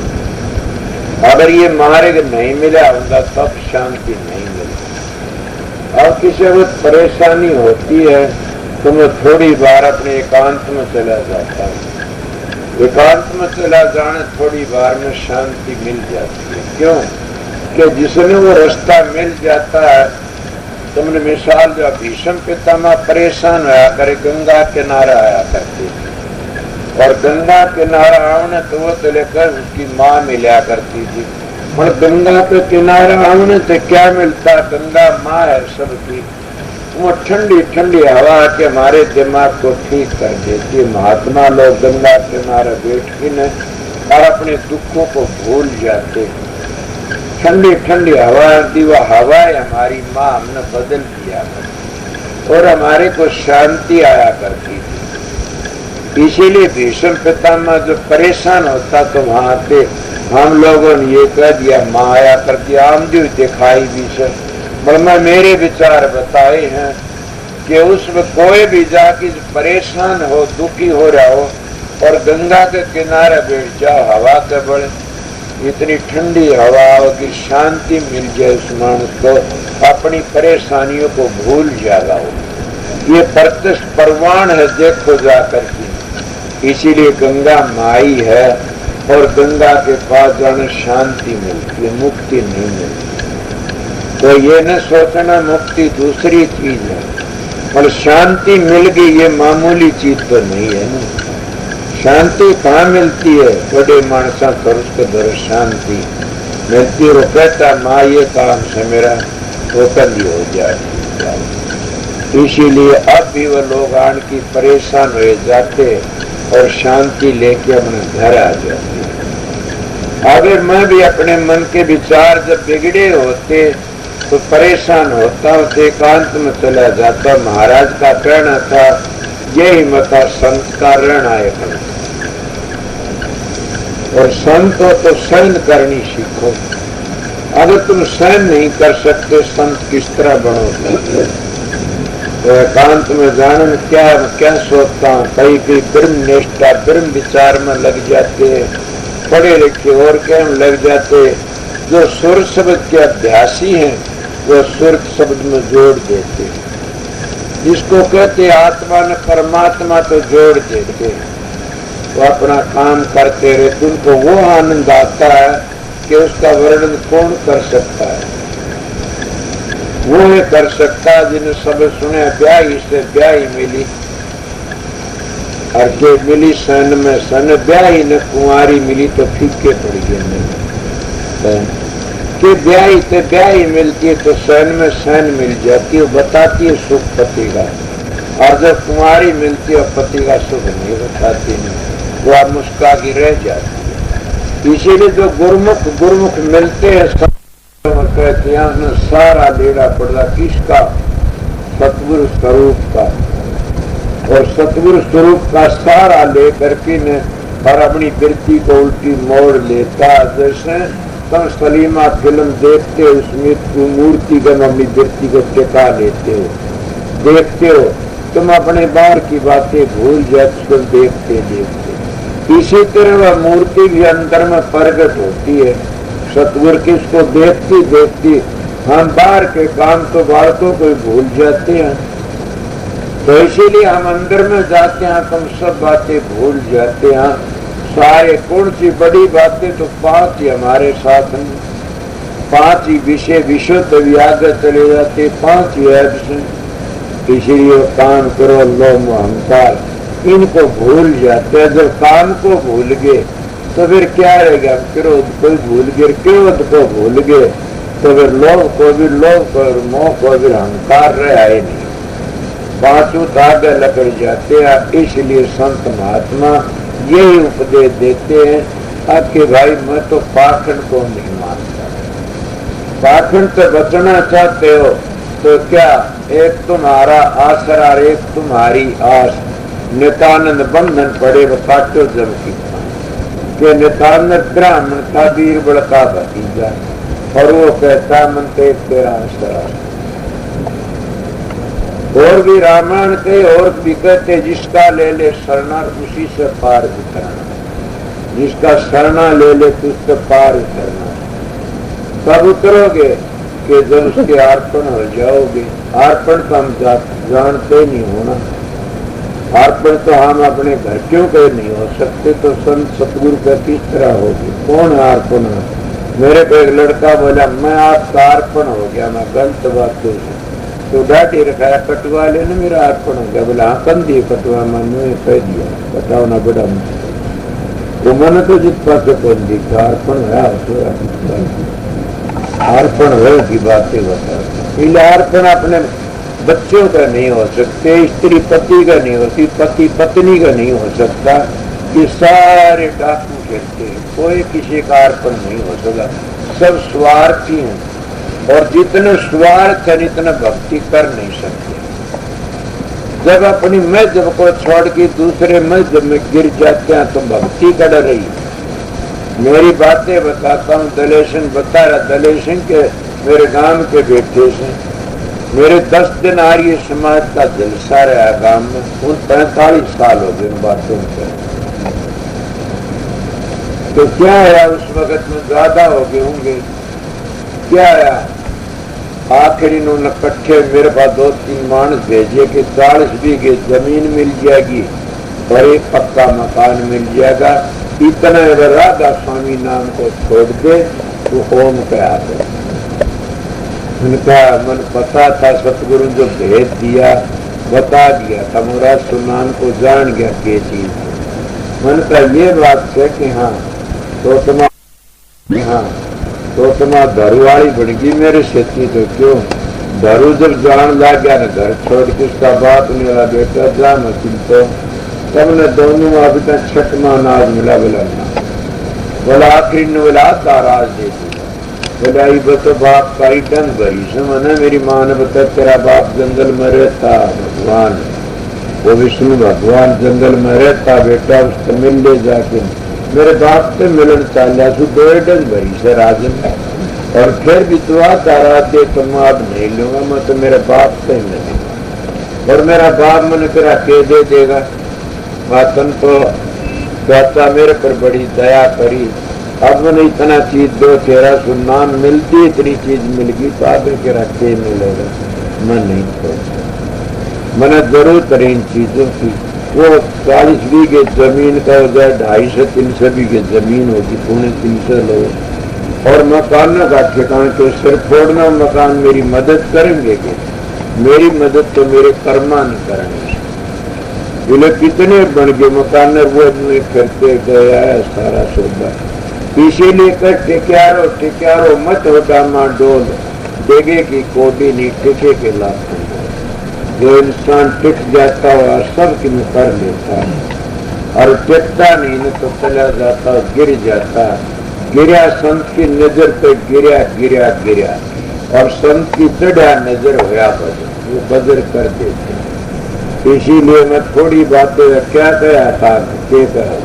अगर ये मार्ग नहीं मिला होगा तब शांति नहीं मिली। अब किसी वक्त परेशानी होती है तो मैं थोड़ी बार अपने एकांत में चला जाता हूँ। एकांत में चला जाने थोड़ी बार में शांति मिल जाती है। क्यों कि जिसने वो रास्ता मिल जाता है। तुमने मिसाल जो भीष्म पितामह परेशान होया करे, गंगा किनारा आया करते, और गंगा किनारा आने तो वो तो लेकर उसकी माँ मिला करती थी। और गंगा के किनारा आने से क्या मिलता, गंगा माँ है सबकी। वो ठंडी ठंडी हवा के हमारे दिमाग को ठीक कर देती है। महात्मा लोग गंगा किनारे बैठ के न और अपने दुखों को भूल जाते। ठंडी ठंडी हवा आती, वह हवाएं हमारी माँ हमने बदल दिया और हमारे को शांति आया करती थी। इसीलिए भीष्म पितामह जो परेशान होता तो वहां पे हम लोगों ने ये कह दिया माँ आया करती, आम जो दिखाई भी सर। मैं मेरे विचार बताए हैं कि उसमें कोई भी जाके परेशान हो, दुखी हो रहा हो और गंगा के किनारे बैठ जाओ, हवा के बड़े इतनी ठंडी हवा की शांति मिल जाए उस मानस को, अपनी परेशानियों को भूल जाएगा हो। ये प्रत्यक्ष प्रमाण है, देखो जाकर के। इसीलिए गंगा माई है और गंगा के पास जाने शांति मिलती है, मुक्ति नहीं मिलती। तो ये न सोचना मुक्ति दूसरी चीज है, और शांति मिल गई ये मामूली चीज तो नहीं है ना। शांति कहाँ मिलती है, बड़े मानसा कर उसके दर शांति मिलती है। वो कहता माँ ये काम से मेरा वो कभी हो जाए। इसीलिए अब भी वो लोग आन की परेशान हो जाते और शांति लेके अपने घर आ जाते। अगर मैं भी अपने मन के विचार जब बिगड़े होते तो परेशान होता हूँ, तो एकांत में चला जाता। महाराज का कहना था यही मता संत का ऋण आए बना, और संत हो तो सहन करनी सीखो। अगर तुम सहन नहीं कर सकते संत किस तरह बनोगे। तो एकांत में जाने में क्या सोचता हूँ, कई कई ब्रह्म निष्ठा ब्रह्म विचार में लग जाते, पढ़े लिखे और क्या लग जाते। जो सुर शब्द के अभ्यासी हैं वो सुर शब्द में जोड़ देते, जिसको कहते आत्मा ने परमात्मा तो जोड़ देते। वो अपना काम करते रहते, उनको वो आनंद आता है कि उसका वर्णन कौन कर सकता है। वो ये कर सकता है जिन्हें सब सुने ब्याही से ब्याही मिली, और के मिली सन में सन, ब्याही न कुंवारी मिली तो फीके पड़ गए। कि ब्याही से ब्याही मिलती है तो सन में सन मिल जाती है, बताती है सुख पति का। और जब कुंवारी मिलती है पति का सुख नहीं बताती, नहीं वो आप मुस्का की रह जाती है। इसीलिए जो गुरुमुख मिलते हैं कहते हैं सारा बेड़ा पड़ रहा किसका, सतगुरु स्वरूप का। और सतगुरु स्वरूप का सहारा लेकर के न और अपनी वृत्ति को उल्टी मोड़ लेता। जैसे तुम सलीमा फिल्म देखते हो, उसमें मूर्ति का अपनी वृत्ति को टिका लेते हो, देखते हो, तुम अपने बाहर की बातें भूल जाते उसको देखते देखते। इसी तरह वह मूर्ति भी अंदर में प्रकट होती है। सतगुरु की उसको देखती देखती हम बाहर के काम तो बातों को भूल जाते हैं। तो इसीलिए हम अंदर में जाते हैं, तुम सब बातें भूल जाते हैं। सारे कौन सी बड़ी बातें तो 5 ही हमारे साथ में, 5 ही विषय विशुद्ध व्याग चले जाते, 5 ही है। इसलिए काम करो, लोभ अहंकार इनको भूल जाते हैं। जब काम को भूल गए तो फिर क्या रहेगा? क्रोध को भूल गए, क्रोध को भूल गए तो फिर लोभ को भी, लोभ को मोह को भी, अहंकार रहा ही नहीं। 5 आगे लग जाते हैं। इसलिए संत महात्मा यही उपदेश देते हैं कि भाई मैं तो पाखंड को नहीं मानता। पाखंड से बचना चाहते हो तो क्या? एक तुम्हारा आसरा, एक तुम्हारी आस। नित्यानंद बंधन पड़े वो काटो जब की के नित्यानंद ब्राह्मण था, बीरबल का भतीजा, और वो कहता मन ते तेरा आसरा। और भी रामायण के और भी कहते जिसका ले ले शरणा उसी से पार उतरना, जिसका शरणा ले ले तो उससे पार उतरना। कब उतरोगे? कि जब उसके अर्पण हो जाओगे। अर्पण तो हम जानते नहीं होना। अर्पण तो हम अपने घर क्यों कहीं नहीं हो सकते, तो संत सतगुरु का किस तरह होगी? कौन है अर्पण? मेरे को एक लड़का बोला मैं आपका अर्पण हो गया। मैं गलत बात तो डाटी रखाया, कटवा लेना मेरा अर्पण हो गया। बोला हाँ कंधी कटवा, मैंने कह दिया बताओ ना बड़ा मुश्किल। वो मन तो जित पास कंधी का अर्पण है, अर्पण हो की बातें बता। इसलिए अर्पण अपने बच्चों का नहीं हो सकते, स्त्री पति का नहीं होती, पति पत्नी का नहीं हो सकता। ये सारे डाकू खेलते हैं, कोई किसी का अर्पण नहीं हो सकता। सब स्वार्थी हैं और जितने स्वार्थ है इतना भक्ति कर नहीं सकते। जब अपनी मजहब को छोड़ के दूसरे मजहब में गिर जाते हैं तो भक्ति कर रही। मेरी बातें बताता हूँ। दलेशन बता रहा, दलेशन के मेरे गांव के बेटे से मेरे 10 दिन आर्य समाज का जलसा रहा गांव में। उन 45 साल हो गए बातों पर। तो क्या है उस वक्त में ज्यादा हो गए होंगे। क्या है आखिर इन्होंने इकट्ठे मेरे पास 2-3 मानस भेजे कि 40 बीघे जमीन मिल जाएगी और एक पक्का मकान मिल जाएगा। इतना अगर राधा स्वामी नाम को छोड़ दे तो ओम कहा दे। उनका मन पता था, सतगुरु जो भेद दिया बता दिया था, मोरा सुनान को जान गया के चीज। मन का ये बात है कि हाँ तो तुम्हारा धरुवाड़ी बन गई मेरे सेती। तो क्यों धरु जब जान ला गया ना घर छोड़ के, उसका बाप मेरा बेटा जा मशीन तो तब न दोनों अभी तक 6वां अनाज मिला। बोला आखिरी ने बोला ताराज दे दिया। बोला ये तो बाप का ही डंग भरी से मैंने मेरी माँ ने बताया तेरा बाप जंगल में रहता, भगवान वो विष्णु भगवान जंगल में रहता बेटा, उससे मिल ले जाके। मेरे बाप से मिलन चालिया सु 2 डंग भरी से राजन। और फिर भी दुआ तारा दे तो मैं अब नहीं लूंगा, मैं तो मेरे बाप से ही मिलूंगा। और मेरा बाप मैंने तेरा के दे देगा। वातन तो कहता मेरे पर बड़ी दया करी, अब मैंने इतना चीज दो, तेरा सुनान मिलती इतनी चीज मिल गई तो आगे के रखे मिलेगा। मैं नहीं छोड़ता, मैंने जरूरत है इन चीजों की। वो 40 बीघे जमीन का हो जाए, 250-300 बीघे जमीन होगी, 300 लोग। और मकान का ठिकाना तो सिर फोड़ना मकान मेरी मदद करेंगे कि मेरी मदद तो मेरे कर्मा नहीं करेंगे। बोले कितने बन गए मकान, वो करते गया है सारा सौदा। इसीलिए कर टिक्यारो मत होगा मां डोल, देगे की कोडी नहीं टिके के लाभ। जो इंसान टिक जाता है सब की कर लेता है और टिकता नहीं तो चला जाता, गिर जाता। गिरा संत की नजर पे गिरा और संत की चढ़ा नजर होया बजर, वो बजर कर देते। इसीलिए मैं थोड़ी बातें क्या कहा था, के कहा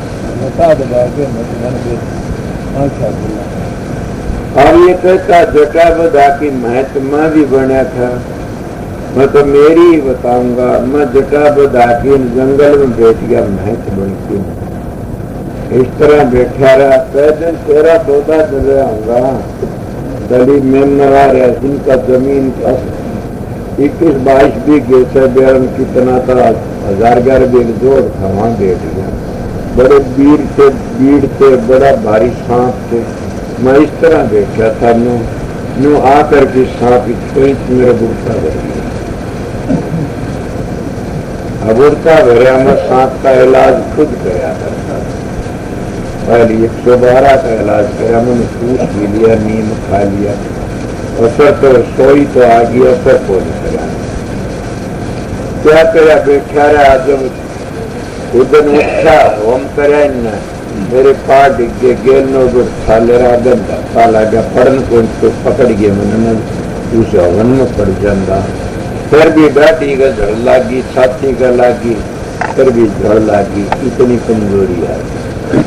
और ये कहता जटाबधा की महत्मा भी बना था। मैं तो मेरी ही बताऊंगा, मैं जटाबधा की जंगल में बैठ गया, महत्व बनती इस तरह बैठा रहा। पैदल 13-14 दिन रहा होगा, दली मेमनवा रहा, जिनका जमीन 21-22 बीघे से बेरन कितना था, 1000 बीघ जोड़ था, वहां बैठ गया। बड़े भीड़ थे, बड़ा भारी सांप थे। मैं इस तरह बैठा था, नो आकर के सांप मेरा बुरता भर गया। अब बुरता भरा, मैं सांप का इलाज खुद कराया करता था। पहले 112 का इलाज करा, मैंने पूछ भी लिया, नीम खा लिया, असर तो सोई तो आ गई, असर को नहीं करा। क्या करा, बैठा रहा। जब उधर उठा होम करा न, मेरे पार डिग गए, गेल नो थाले गंदा ताला गया, पड़न को पकड़ गए, मैंने उस हवन में पड़ जाता। फिर भी डाटी का झड़ लागी, छाती का लागी, फिर भी झड़ लागी, इतनी कमजोरी आ गई।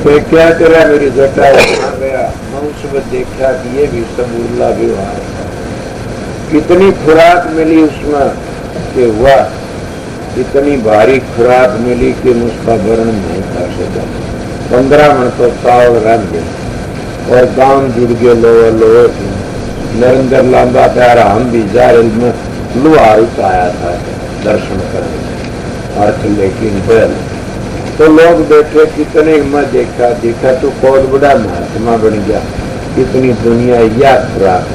फिर क्या करा, मेरी जटा वहां गया, मैं उस वक्त देखा कि ये भी सब उर्ला व्यवहार था। कितनी खुराक मिली उसमें कि हुआ, इतनी भारी खुराक मिली कि उसका वर्णन नहीं कर सका। 15 मन तो चावल रह गए और गांव जुड़ गए, लोहे नरेंद्र लांबा प्यारा हम भी जा रहे में लुहार आया था दर्शन करने अर्थ, लेकिन बैल तो लोग बैठे। कितने मैं देखा तो बहुत बड़ा महात्मा बन गया, कितनी दुनिया याद खुराक।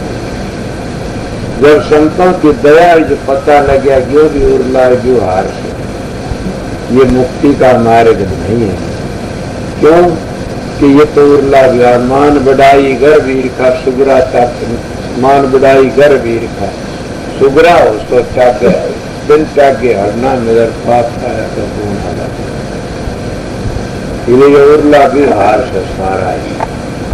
जब संतों की दया जो पता लग गया कि भी उर्ला व्यवहार से ये मुक्ति का मार्ग नहीं है। क्यों कि ये तो उर्ला व्यवहार, मान बढ़ाई घर वीर का सुगरा तक, मान बढ़ाई घर वीर का सुगरा हो तो चाके दिन चाके हरना नजर पाप खाया तो गुण आला। ये उर्ला व्यवहार से सारा है।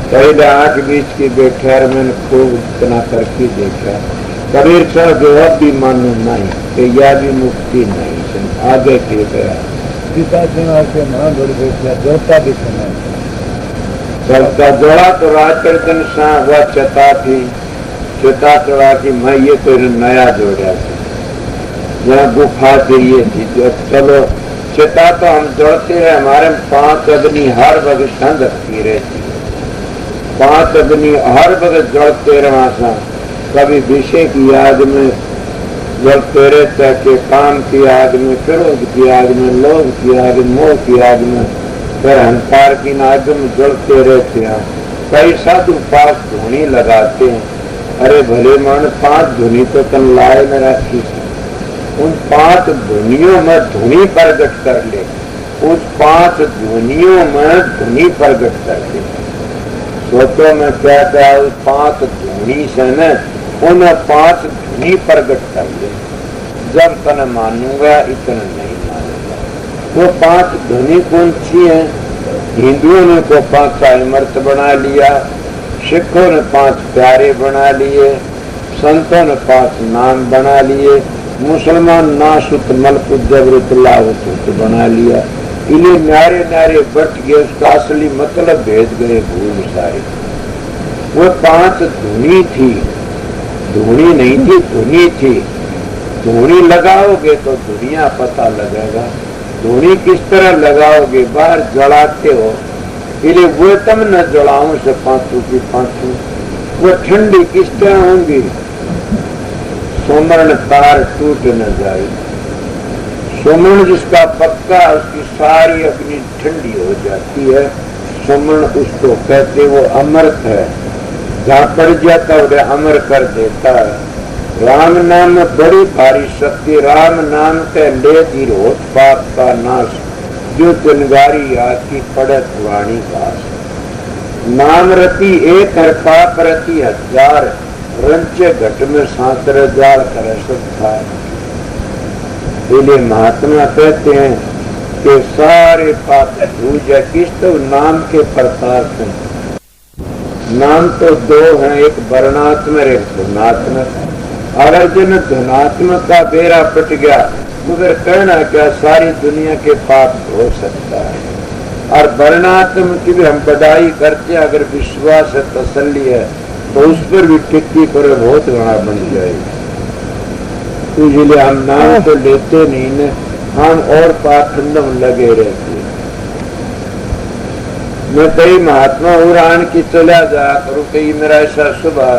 पहले आंख बीच की बैठे, मैंने खूब इतना करके देखा। कबीर साहब जवाब भी मानू नहीं कि यह भी मुक्ति नहीं, आगे के गया पिता से जोता भी सबका जोड़ा तो राजन शाह वह चता थी, चता चढ़ा की मैं ये तो नया जोड़ा था, यहाँ गुफा से ये थी। चलो चता तो हम जोड़ते रहे, हमारे 5 अग्नि हर वक्त ठंड रखती रहती, 5 अग्नि हर वक्त जोड़ते रहा। कभी विषय की आग में जलते रहते के, काम की आग में, क्रोध की आग में, लोभ की आग में, मोह की आग में, फिर अहंकार की आग में जलते रहते हैं। कई साधु पास धुनी लगाते हैं। अरे भले मन 5 धुनी तो तन लाए में रखी, उन 5 धुनियों में धुनी प्रगट कर ले, उस 5 धुनियों में धुनी प्रगट कर ले। सोचो मैं क्या कहा, उस 5 धुनी से न उन 5 धुनी प्रगट कर ले। जब तन मानूंगा इतना नहीं मानूंगा। वो 5 धुनी कौन सी है? हिंदुओं ने को 5 सामर्थ बना लिया, सिखों ने 5 प्यारे बना लिए, संतों ने 5 नाम बना लिए, मुसलमान नासुत मलकुत जबरत लावत बना लिया। इन्हें न्यारे न्यारे बट गए, उसका असली मतलब भेद गए भूल सारे। वो 5 धुनी थी, धुनी नहीं थी, धुनी थी। धुनी लगाओगे तो दुनिया पता लगेगा। धुनी किस तरह लगाओगे? बाहर जलाते हो, इसलिए वो तम न जलाऊं से 5 की 5। वो ठंडी किस तरह होंगी? सोमर्ण तार टूट न जाए। सोमर्ण जिसका पक्का, उसकी सारी अग्नि ठंडी हो जाती है। सोमर्ण उसको कहते, वो अमृत है, जहाँ पड़ जाता है अमर कर देता है। राम नाम में बड़ी भारी शक्ति, राम नाम के ले दी रोत पाप का नाश, जो चिंगारी आती पड़त वाणी पास। नाम रति एक हर पाप रति 1000, रंचे घट में 7000 कर सकता है। इसलिए महात्मा कहते हैं कि सारे पाप धूल जाए। किस तो नाम के प्रकार से। नाम तो 2 हैं, एक वर्णात्मक एक धुनात्मक। अगर जिन धुनात्मक का बेरा पट गया मगर कहना क्या, सारी दुनिया के पाप हो सकता है। और वर्णात्म की भी हम बड़ाई करते हैं, अगर विश्वास है, तसल्ली है, तो उस पर भी टिक्की पर बहुत बड़ा बन जाएगी। तो इसलिए हम नाम तो लेते नहीं न, हम और पाखंडम लगे रहते हैं। मैं कई महात्मा उड़ान की चला जा करूँ, कई मेरा ऐसा सुबह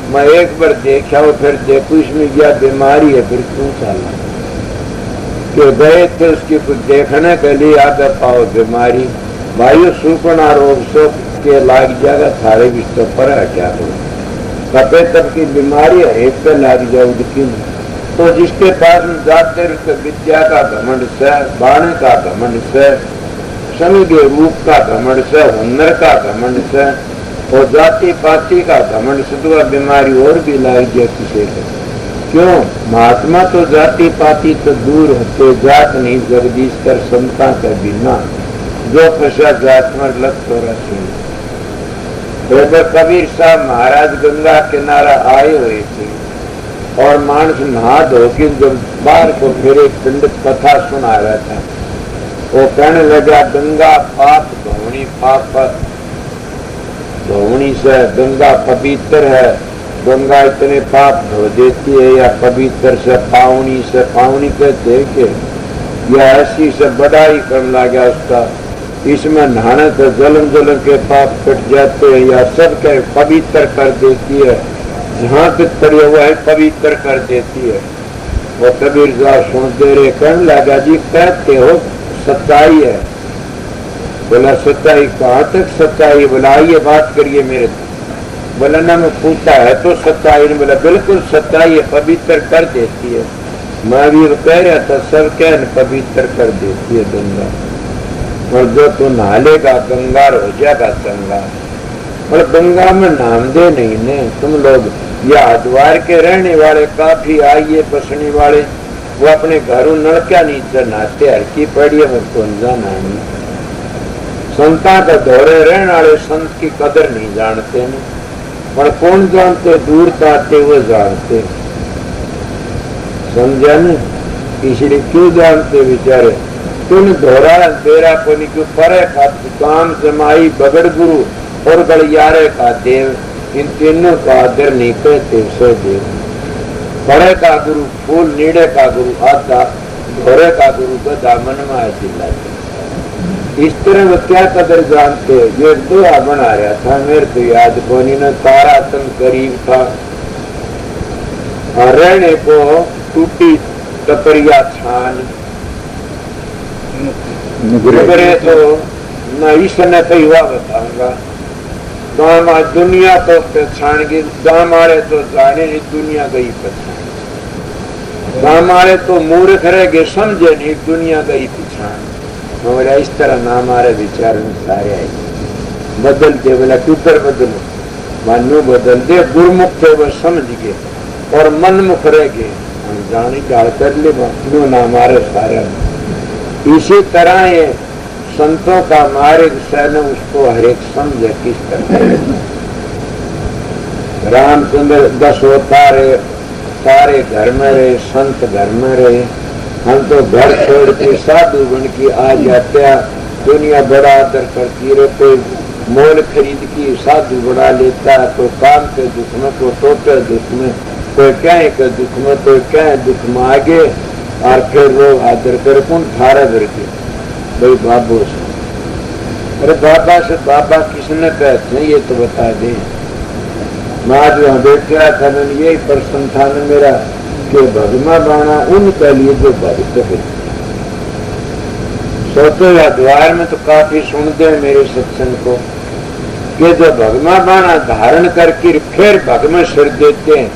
मैं एक बार देखा हो, फिर देखू इसमें क्या बीमारी है, फिर क्यों चला कि गए थे उसकी कुछ देखने के लिए, आगे पाओ बीमारी भाइयों सूखना रोग सो के लाग जाएगा, थारे भी तो पर क्या करो, कपे तब की बीमारी है, एक पे लाग जाओ लेकिन। तो जिसके पास में जाते रहते विद्या का घमंड से, बाण का घमंड से, समझे रूप का घमंड से, हुनर का घमंड से और जाति पाति का घमंड से, तो बीमारी और भी लाग जाए किसी को। क्यों? महात्मा तो जाति पाति तो दूर होते, जात नहीं जगदीश कर संता कर बिना, जो फसा जात में लग तो रही। कबीर साहब महाराज गंगा किनारा आए हुए थे और मानस नहा धो के जब बाहर को फिर एक पंडित कथा सुना रहा था, वो कहने लगा गंगा पाप धोनी, पाप धोनी से गंगा पवित्र है, गंगा इतने पाप धो देती है, या पवित्र से पावनी कहते हैं कि या ऐसी से बड़ाई करने लगा उसका, इसमें नहाने से जलन के पाप कट जाते हैं, या सब के पवित्र कर देती है, जहाँ तक पड़े हुआ है पवित्र कर देती है। वो कबीर साहब सुनते रहे, कहने लगा जी कहते हो सच्चाई है। बोला सच्चाई कहाँ तक सच्चाई? बोला ये बात करिए मेरे से। बोला ना मैं पूछता है तो सच्चाई नहीं? बोला बिल्कुल सच्चाई है, पवित्र कर देती है। मैं भी कह रहा था सब क्या पवित्र कर देती है गंगा, और जो तू नहा लेगा गंगार हो जाएगा चंगा। और गंगा में नाम दे नहीं ने तुम लोग, या हरिद्वार के रहने वाले काफी आइए बसने वाले, वो अपने घरों नलका नीचे नहाते, हर की पड़ी में कौन जाना नहीं। संता का दौरे रहने वाले संत की कदर नहीं जानते न, पर कौन जानते, दूर ताते हुए जानते, समझा न। इसलिए क्यों जानते बेचारे, तुम दोहरा तेरा को नहीं क्यों परे का काम जमाई बगड़ गुरु और गलियारे का देव, इन तीनों का आदर नहीं कहते सो देव। परे का गुरु फूल, नीड़े का गुरु आधा, घोरे का गुरु गदा, मन में आए चिल्लाते। इस तरह वो क्या कदर जानते। ये दुआ बना रहा था मेरे तो याद को नहीं न, तारा तन करीब था और रहने को टूटी टपरिया छान गुजरे तो न ईश्वर कई हुआ बताऊंगा। गाँव दुनिया तो पहचान गई, गाँव मारे तो जाने नहीं दुनिया गई पहचान, गाँव मारे तो मूर्ख रह गए समझे नहीं दुनिया गई पहचान। और इस तरह ना हमारे विचार में सारे आए बदलते, बोला किधर बदलो, मानो बदलते गुरुमुख थे वो समझ गए और मनमुख रह गए, हम जाने डाल कर ले ना हमारे सारे। इसी तरह ये संतों का मार्ग सैन उसको हर एक समझे किस तरह। रामचंद्र 10 अवतार सारे घर में रहे, संत घर में रहे, हम तो घर छोड़ के साधु बन के आ जाते हैं। दुनिया बड़ा आदर करती रहे, कोई मोल खरीद की साधु बना लेता है, कोई काम के दुख में, कोई टोटे दुख में, कोई क्या के दुख में, कोई क्या दुख में आगे, और फिर लोग आदर कर कौन थारा करके भाई बाबू से। अरे बाबा से बाबा किसने कहते हैं ये तो बता दे। मैं आज वहां बैठ गया था, मैंने यही प्रश्न था न मेरा कि भगमा बाणा उनके लिए जो भक्त है। सोचो या द्वार में तो काफी सुनते हैं मेरे सत्संग को कि जो भगमा बाणा धारण करके फिर भगमा सिर देते हैं,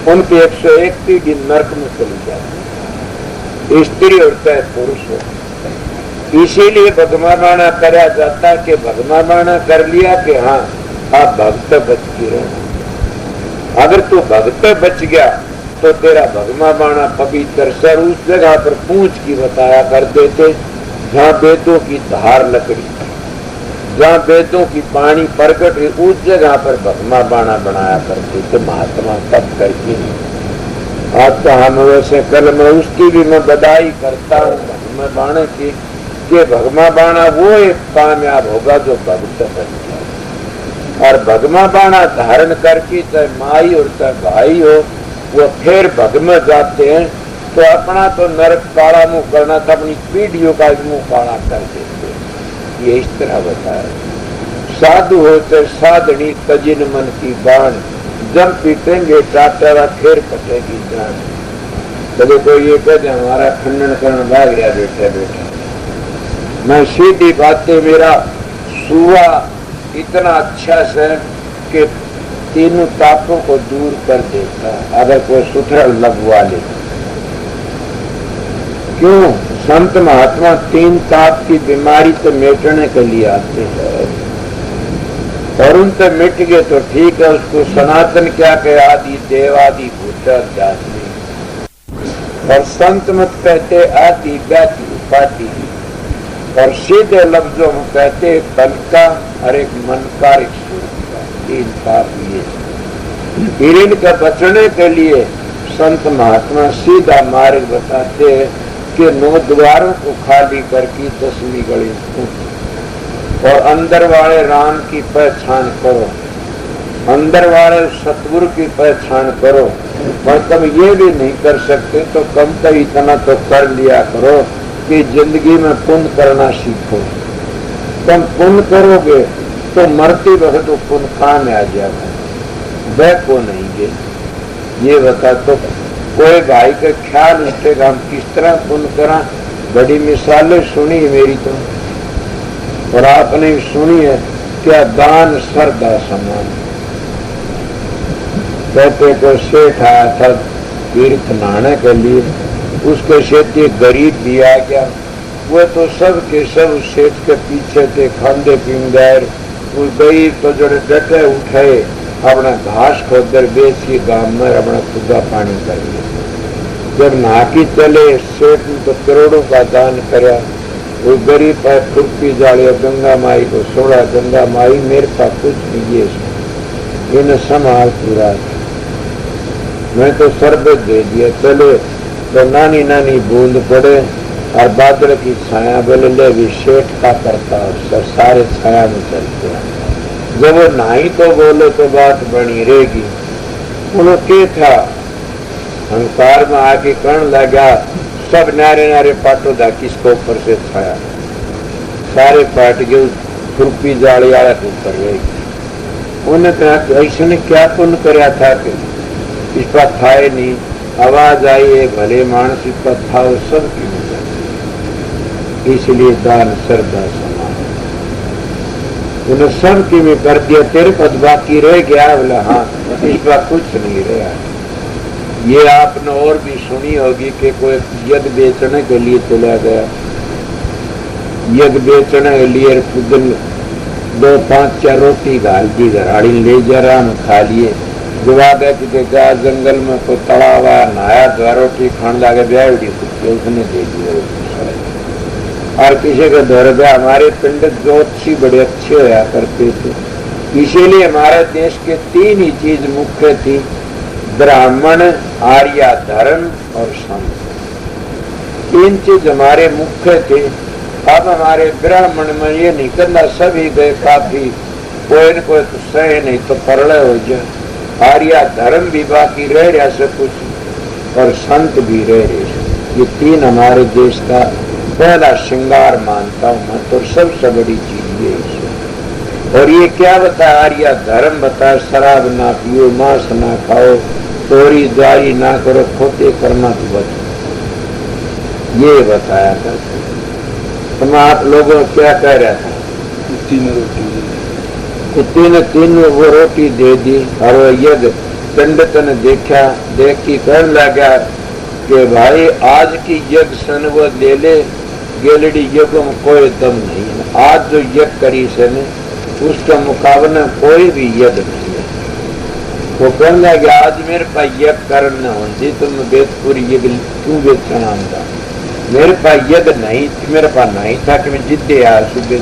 उनके 101 पीढ़ी नरक में चली जाती है, स्त्री और चाहे पुरुष हो। इसीलिए भगमा बाणा करा जाता है कि भगमा बाणा कर लिया कि हाँ आप भक्त बच के रहो। अगर तू भक्त बच गया तो तेरा भगमा बाणा पवित्र सर उस जगह पर पूंछ की बताया करते थे जहाँ वेदों की धार लकड़ी, जहाँ वेदों की पानी प्रकट है, उस जगह पर भगमा बाणा बनाया करते थे महात्मा तब करके। आज तो हम वैसे कल मैं उसकी भी मैं बधाई करता हूँ भगमा बाणा की, कि भगमा बाणा वो एक कामयाब होगा जो भक्त बन जाए। और भगमा बाणा धारण करके चाहे माई और चाहे भाई हो, वो फिर भगम जाते हैं तो अपना तो नरक काला मुंह करना था, अपनी पीढ़ियों का मुंह काला कर देते। ये इस तरह बताया। साधु होते साधनी तजिन मन की बाण, जब पीटेंगे टाटा फिर पटेगी जान। कभी कोई ये कहते हमारा खंडन करने भाग गया बैठे बैठे, मैं सीधी बातें मेरा सुआ इतना अच्छा से कि तीनों तापों को दूर कर देता अगर कोई सुथरा लगवा ले। क्यों? संत महात्मा तीन ताप की बीमारी से मिटने के लिए आते हैं, और उनसे मिट गए तो ठीक है। उसको सनातन क्या कहे? आदि देवादि भूताध्यात्मी। और संत मत कहते आदि व्याधि उपाधि, और सीधे लफ्जों में कहते तन का और एक मन का, एक सूर्य का, तीन पाप ये। इनका बचने के लिए संत महात्मा सीधा मार्ग बताते कि 9 द्वारों को खाली करके 10वीं गली और अंदर वाले राम की पहचान करो, अंदर वाले सतगुरु की पहचान करो। पर तुम ये भी नहीं कर सकते तो कम तो इतना तो कर लिया करो कि जिंदगी में पुण्य करना सीखो। तुम पुण्य करोगे तो मरते वक्त तो पुण्य काम आ जाएगा, वह को नहीं गे। ये बता तो कोई भाई का ख्याल उठेगा हम किस तरह पुण्य करा। बड़ी मिसालें सुनी मेरी तो, और आपने सुनी है क्या? दान श्रद्धा समान। कहते को सेठ आया था तीर्थ नहाने के लिए, उसके सेठ गरीब भी आ गया। वो तो सब के सब सेठ के पीछे थे, खांदे पींदे। वो गरीब तो जड़े डटे उठे अपना घास खोदर बेच के गांव में अपना खुदा पानी कर लिया। जब नाकी चले सेठ ने तो करोड़ों का दान कराया। वो गरीब पर खुरपी जाड़िया गंगा माई को सोड़ा, गंगा माई मेरे पास कुछ नहीं है, इन्हें संभाल पूरा। मैं तो शरबत दे दिया, चले तो नानी नानी बूंद पड़े और बादल की छाया बोले ले भी सेठ का करता सर, सारे छाया में चलते हैं। जब वो नहीं तो बोले तो बात बनी रहेगी। उन्होंने क्या था अहंकार में आके कर्ण लगा, सब नारे नारे पाटो था किसको ऊपर से छाया, सारे पाट के खुरपी जाली वाला के ऊपर रहेगी। उन्हें कहा कि ऐसे ने क्या पुण्य कराया था कि इस पर था नहीं, आवाज आई है भले मानस इस पर था, वो सब की मजा। इसलिए दान श्रद्धा समान उन्हें सब की में कर दिया। तेरे पद बाकी रह गया? बोला हाँ, इस पर कुछ नहीं रहा। ये आपने और भी सुनी होगी कि कोई यज्ञ बेचने के लिए चला गया, यज्ञ बेचने के लिए दिन 2-5 रोटी घाल दी, घराड़ी ले जा रहा हम खा लिए। जब आ गए कि जा जंगल में कोई तड़ा हुआ नहाया, 2 रोटी खाने लगे, ब्यावड़ी कुत्ते उसने दे दिया। और किसी के घर गया, हमारे पंडित ज्योतिषी बड़े अच्छे होया करते थे, इसीलिए हमारे देश के 3 ही चीज मुख्य थी, ब्राह्मण, आर्य धर्म और संत। 3 चीज हमारे मुख्य थे। अब हमारे ब्राह्मण में ये नहीं करना, सभी गए काफी, कोई न कोई तो सहे नहीं तो परलय हो जाए। आर्य धर्म भी बाकी रह रहा सब कुछ, और संत भी रह रहे। ये 3 हमारे देश का पहला श्रृंगार मानता हूं मैं, तो सबसे बड़ी चीज ये। और ये क्या बताया? आर्य धर्म बताया, शराब ना पियो, मांस ना खाओ, चोरी जारी ना करो, खोते करना तो बचो, ये बताया था। तुम आप लोगों क्या कह रहा था? 3 रोटी। कुत्ते ने 3 वो रोटी दे दी, और वो यज्ञ पंडित ने देखा, देख की कहने लगा कि भाई आज की यज्ञ सन वो ले ले, गेलड़ी यज्ञ में कोई दम नहीं है। आज जो यज्ञ करी सन उसका मुकाबला कोई भी यज्ञ नहीं है। वो कहने लगा आज मेरे पास यज्ञ करना होती तो मैं बेतपुरी यज्ञ क्यों बेचना आऊंगा, मेरे पास यज्ञ नहीं, मेरे पास नहीं था कि मैं जिद्दे आया सुबह।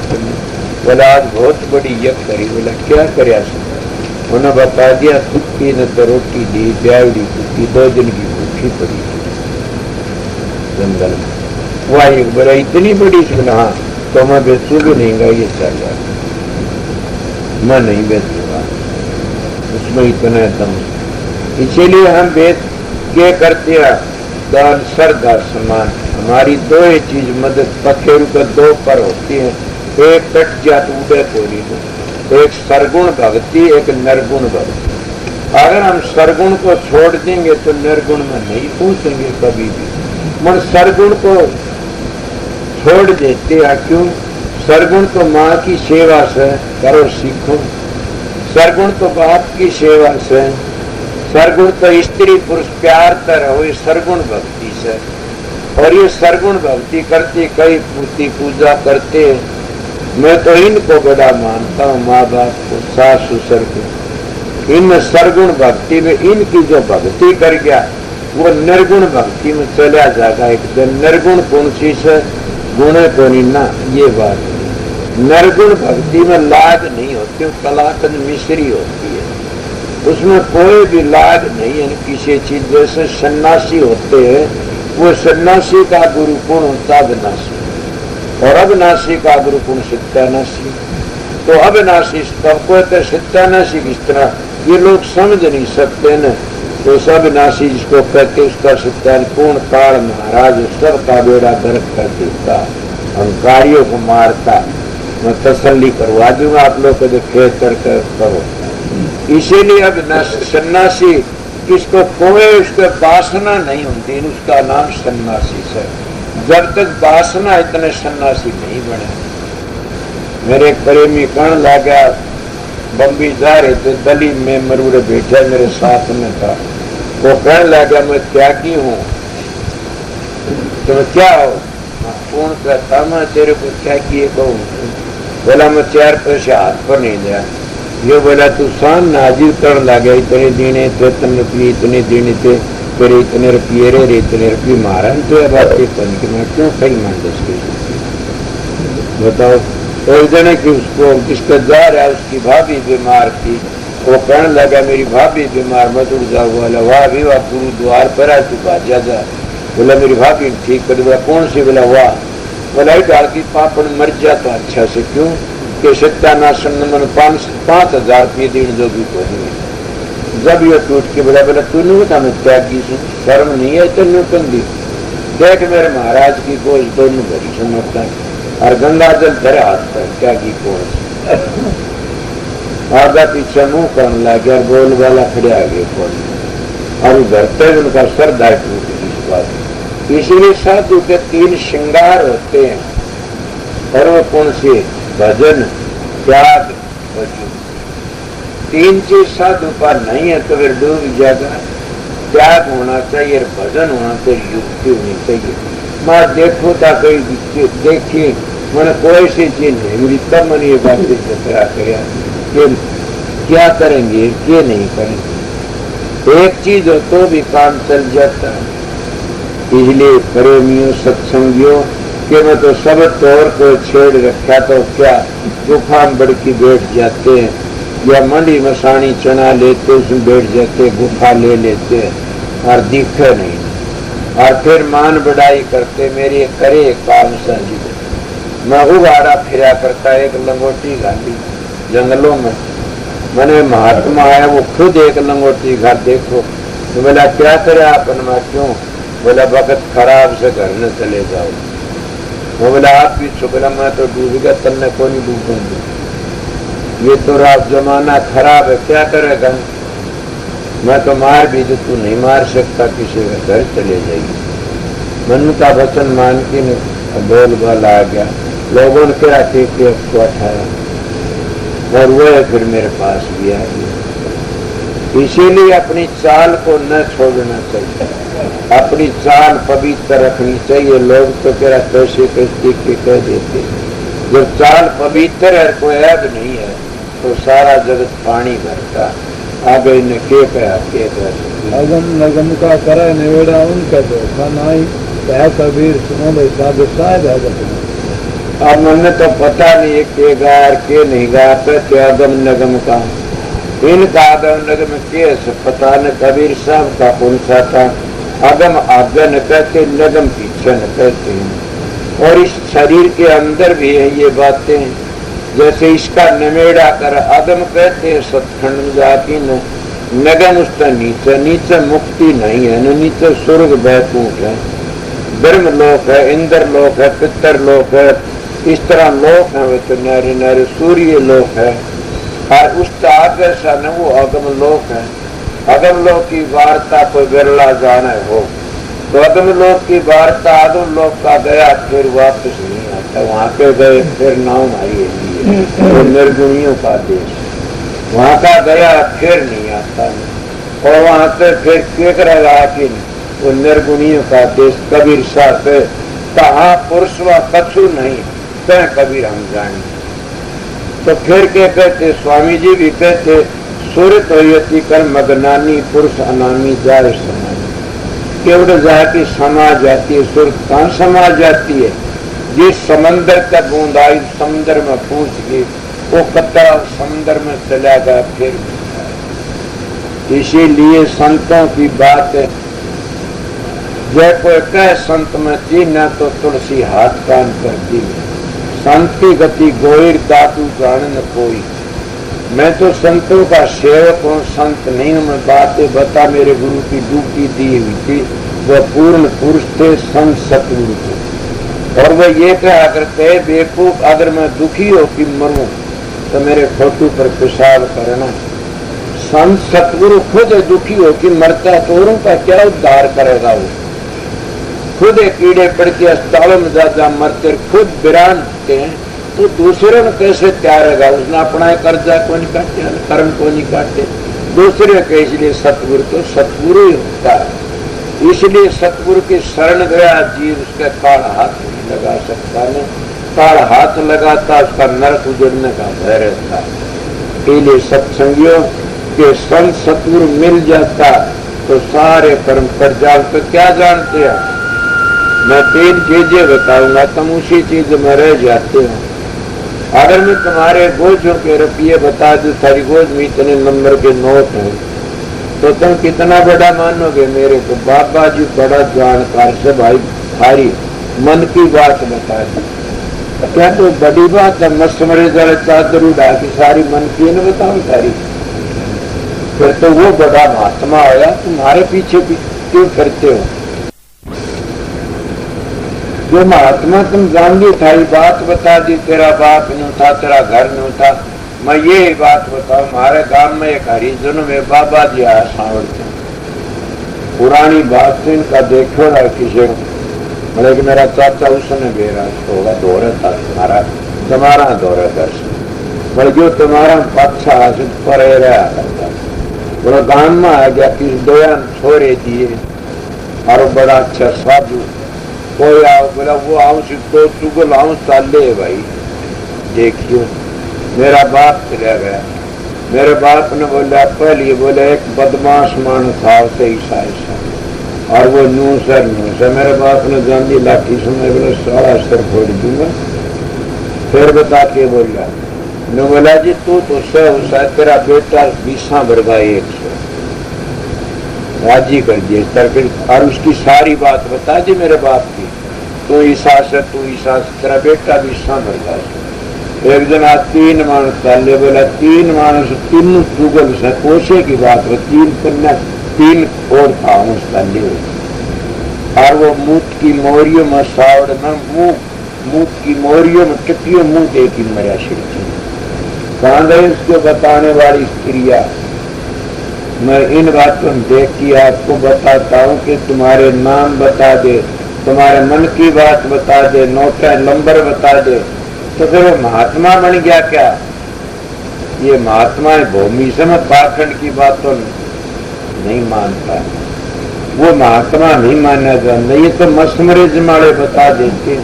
बोला आज बहुत बड़ी यज्ञ करी। बोला क्या कर? उन्हें बता दिया, कुत्ती ने तो रोटी दी, ब्यावड़ी कुत्ती 2 दिन की कुत्ती कोठी पड़ी जंगल में, वह एक बड़ा इतनी बड़ी थी ना, तो मैं बेचू भी नहीं गा, ये चल रहा, मैं नहीं बेचूंगा, उसमें इतना दम। इसीलिए हम बेच के करते हैं दान श्रद्धा समान। हमारी दो ही चीज मदद पखेरु के दो पर होती है, एक कट जात उड़े कोरी को, एक सरगुण भक्ति, एक निर्गुण भक्ति। अगर हम सरगुण को छोड़ देंगे तो निर्गुण में नहीं पहुंचेंगे कभी भी। मन सरगुण को छोड़ देते हैं, क्यों? सरगुण तो माँ की सेवा से करो सीखो, सरगुण तो बाप की सेवा से, सरगुण तो स्त्री पुरुष प्यार तर हो, ये सरगुण भक्ति से। और ये सरगुण भक्ति करते कई मूर्ति पूजा करते, मैं तो इनको बड़ा मानता हूँ, माँ बाप को, सास ससुर को। इन सरगुण भक्ति में इनकी जो भक्ति कर गया वो निर्गुण भक्ति में चला जाएगा एक दिन। निर्गुण कौन चीज है? गुणे को नहीं ना, ये बात है। निर्गुण भक्ति में लाद नहीं होती, कलाकंद मिश्री होती है, उसमें कोई भी लाद नहीं है किसी चीज। जैसे सन्यासी होते हैं, वो सन्यासी का गुरु कौन होता? अविनाशी, और अविनाशी का गुरु कौन? सत्यानाशी। तो अविनाशी सबको तो सत्यानाशी किस तरह, ये लोग समझ नहीं सकते न। तो सब नाशी जिसको कहते उसका सत्यान पूर्ण काल महाराज सबका बेड़ा गर्क कर देता, अहंकारियों को मारता। मैं तसल्ली करवा दूंगा आप लोग को, खेत करके करो। इसीलिए अब सन्यासी किसको कोई उसके वासना नहीं होती, उसका नाम सन्यासी है। जब तक वासना इतने सन्यासी नहीं बने। मेरे प्रेमी कहने लगा, बम्बी जा रहे थे, दली में मरूरे बैठा मेरे साथ में था, वो कहने लगा मैं त्यागी हूँ। तुम क्या हो? कौन कहता? मैं तेरे को त्यागी कहूँ। बोला मैं 4 पैसे हाथ पर नहीं दिया। ये बोला तू शान नाजिर करने लगा, इतने दीने थे, 3 रुपये इतने दीने थे, फिर इतने रुपये रे इतने रुपये मारा तो बात कि मैं क्यों कहीं मान दे बताओ। तो जने की उसको जिसका जा रहा है उसकी भाभी बीमार थी, वो कहने लगा मेरी भाभी बीमार मत उड़ जाओ। बोला वाह भी वाह, गुरुद्वार पर आ तू बाजा जा। बोला मेरी भाभी ठीक कर। बोला कौन सी? बोला वाह। बोला डाल की पापड़ मर जाता अच्छा से, क्यों कि सत्यानाशन मन 5,000 रुपये दिन जो भी को जब ये टूट के बोला तूने बता मैं त्यागी से शर्म नहीं है तेन कंदी। देख मेरे महाराज की गोश दोनों भरी समझता है और गंगा जल धरे हाथ पर, त्यागी कौन? आधा पीछे मुंह करने लग गया, बोल वाला खड़े आ गए कौन, और भरते उनका श्रद्धा टूट गई इस बात। इसीलिए साधु के 3 श्रृंगार होते हैं, और वो कौन से? भजन, त्याग, भजन। 3 चीज साधु पर नहीं है तो फिर डूब जाएगा। त्याग होना चाहिए, भजन होना चाहिए, युक्ति होनी चाहिए। मैं देखो था कहीं देखी मैंने कोई सी चीज नहीं मेरी, तब मैंने ये बात जतरा कराया कि क्या करेंगे क्या नहीं करेंगे। एक चीज हो तो भी काम चल जाता है। इसलिए प्रेमियों सत्संगियों कि मैं तो सब तौर को छेड़ रखा तो क्या गुफा में बड़की बैठ जाते हैं, या मंडी मसानी चना लेते उसमें बैठ जाते, गुफा ले लेते और दिखे नहीं, और फिर मान बढ़ाई करते मेरी करे काम संजी। मैं उगाड़ा फिरा करता, एक लंगोटी घाटी जंगलों में। मैंने महात्मा आया, वो खुद एक लंगोटी घर देखो तो बोला क्या करे आप? क्यों? बोला वक्त खराब से घर न चले जाओ। वो बोला आप भी छो? बोला मैं तो डूब गया, तन्ने को नहीं डूबूंगी, ये तो रात जमाना खराब है, क्या करेगा? मैं तो मार भी तो तू नहीं मार सकता, किसी का घर चले जाएगी। मनु का वचन मान के बोल बाल आ गया, लोगों ने क्या टेके उसको उठाया और वो फिर मेरे पास भी आ गया। इसीलिए अपनी चाल को न छोड़ना चाहिए, अपनी चाल पवित्र रखनी चाहिए। लोग तो तेरा कैसे कैसे के कह देते, जब चाल पवित्र है कोई ऐब नहीं है तो सारा जगत पानी भरता। आगे इन्हें के कहा के अगम नगम का करे निवेड़ा उनका धोखा नहीं कह कबीर सुनो भाई साधु साहब है। अब मैंने तो पता नहीं के गार के नहीं गाते क्या अगम नगम का, इनका अगम नगम के पता न कबीर साहब का कौन सा था। अगम आगे न कहते, लगम पीछे न कहते हैं। और इस शरीर के अंदर भी है ये बातें, जैसे इसका नमेड़ा कर अगम कहते हैं सतखंड में जाती न, नगम उसका नीचे, नीचे मुक्ति नहीं है न, नीचे स्वर्ग बैकुंठ है, ब्रह्म लोक है, इंद्र लोक है, पितर लोक है, इस तरह लोक है वे तो नारे नारे सूर्य लोक है। और उसका आगे सा न वो अगम लोक है। अगम लोक की वार्ता कोई बिरला जाने हो तो अगम लोक की वार्ता अगम लोक का गया फिर वापस नहीं आता, वहां पे गए फिर नाम आई वो निर्गुणियों का देश, वहां का गया फिर नहीं आता, और वहां पे फिर केक रहा कि वो निर्गुणियों का देश। कबीर साहब कहा पुरुष व कछु नहीं कह कबीर हम जाने। तो फिर क्या कहते, स्वामी जी भी कहते, सुरत होती कर मगनानी पुरुष अनामी जाए समाज, केवल जाके समा जाती है। सुरत कहाँ समा जाती है? जिस समंदर का बूंद आई समंदर में पहुंच गई, वो कतरा समंदर में चला गया फिर। इसीलिए संतों की बात है, जय कोई कह संत में चीना तो तुलसी हाथ कान कर दी। संत की गति गोईर दातू जान न कोई। मैं तो संतों का सेवक हूँ, संत नहीं हूँ। मैं बातें बता, मेरे गुरु की ड्यूटी दी हुई थी, वह पूर्ण पुरुष थे, संत सतगुरु थे। और वह ये कहा करते, बेवकूफ अगर मैं दुखी हो कि मरूं तो मेरे फोटो पर पेशाब करना। संत सतगुरु खुद दुखी हो कि मरता है तो औरों का क्या उद्धार करेगा? वो खुद कीड़े पड़ के अस्पतालों में ज्यादा मरते, खुद बिरानते हैं, तो दूसरे में कैसे त्यारेगा? उसने अपना कर्जा को नहीं काटे, कर्म को नहीं काटे, दूसरे के। इसलिए सतगुरु तो सतगुरु ही होता है। इसलिए सतगुरु की शरण गया जीव, उसके काल हाथ नहीं लगा सकता। नहीं काल हाथ लगाता उसका नरक उजड़ने का भय रहता। इसलिए सत्संगियों के संत सतगुरु मिल जाता तो सारे कर्म कर जाओ। तो क्या जानते हैं? मैं 3 चीजें बताऊंगा, तुम उसी चीज में रह जाते हो। अगर मैं तुम्हारे गोजों के रुपये बता दूं, सारी गोज में इतने नंबर के नोट हैं, तो तुम कितना बड़ा मानोगे मेरे को? बाबा जी बड़ा जानकार से भाई थारी मन की बात बता दी। क्या तो बड़ी बात है? मसमरे जड़ चादर उड़ा की सारी मन की न बताऊं सारी, फिर तो वो बड़ा महात्मा आया। तुम्हारे पीछे क्यों करते हो? जो महात्मा तुम जान ली थारी बात बता दी, तेरा बाप नहीं था, तेरा घर नहीं था। मैं ये बात बताऊं, हमारे गांव में एक हरिजन में बाबा जी आया सावड़ से, पुरानी बात से इनका देखो ना किसी बोले कि मेरा चाचा उसने बेरा होगा दौरे था तुम्हारा दौरे घर से, बोले जो तुम्हारा अच्छा हासिल पर रहा करता। बोला गांव में आ गया कि दया छोड़े दिए और बड़ा अच्छा साधु कोई आओ। बोला वो आऊं तो चुगल आऊं चाले भाई। देखियो मेरा बाप चला गया। मेरे बाप ने बोला पहले बोले एक बदमाश मानस था उसे ऐसा ऐसा, और वो नू सर मेरे बाप ने गांधी लाठी समय बोला सारा सर फोड़ दूंगा। फिर बता के बोला न, बोला जी तू तो सह तेरा बेटा 20 वर्गा 100 राजी कर दिए फिर। और उसकी सारी बात बता दी मेरे बाप की, तू ईसा से तेरा बेटा 20 वर्गा। एक दिन आज 3 मानस डाले। बोला 3 मानस 3 चुगल से कोशे की बात हो, 3 कन्या 3 और था डाले। और वो मूत की मोरियों में सावड़ में मूत की मोरियों में टिपियों मुंह दे की मरिया शिरकी। कहाँ गए उसको बताने वाली स्त्रिया? मैं इन बातों में देख के आपको बताता हूँ कि तुम्हारे नाम बता दे, तुम्हारे मन की बात बता दे, नोटा नंबर बता दे, तो फिर वो महात्मा बन गया क्या? ये महात्मा भूमि से मैं पाखंड की बात तो नहीं मानता, वो महात्मा नहीं माना जाता। ये तो मसमरे जमाड़े बता देते।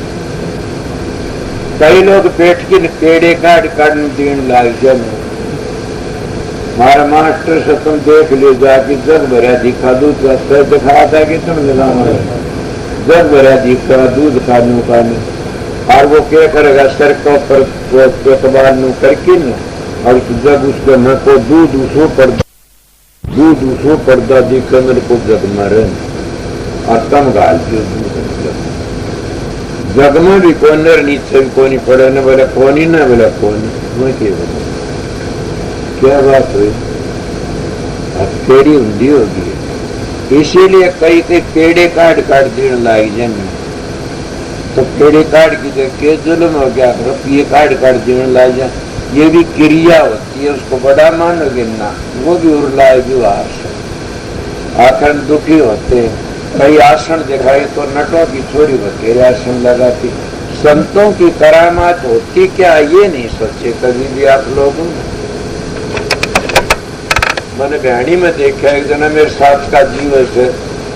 कई लोग पेट की पेड़े काट देने लाग जाए। हमारा मास्टर से तुम देख ले जाके जग भरा दिखा दूध का दिखा था कि तुम जग भरा दिखा दूध खानू का नहीं। और वो क्या करेगा सर के ऊपर अखबार नू करके न, और जब उसको न को दूध उसो पर्दा दिखा मेरे को जग मारे। और कम गाल दियो जग में भी कोने नीचे भी कोनी पड़े न बोले कोनी न बोले कोनी मैं क्या बात हुई केड़ी हुंदी होगी इसीलिए कई कई पेड़े काट काट देने लाग जाने तो पेड़े काट की के जुल्म हो गया रुपये काट काट देने लाग जा ये भी क्रिया होती है उसको बड़ा मानोगे ना वो भी उड़लाएगी आसन आखिर दुखी होते कई आसन दिखाई तो नटों की छोरी बतेरे आसन लगाती संतों की करामात होती क्या ये नहीं सोचे कभी भी आप लोगों ने मैंने बहनी में देखा एक जना मेरे साथ का जीव से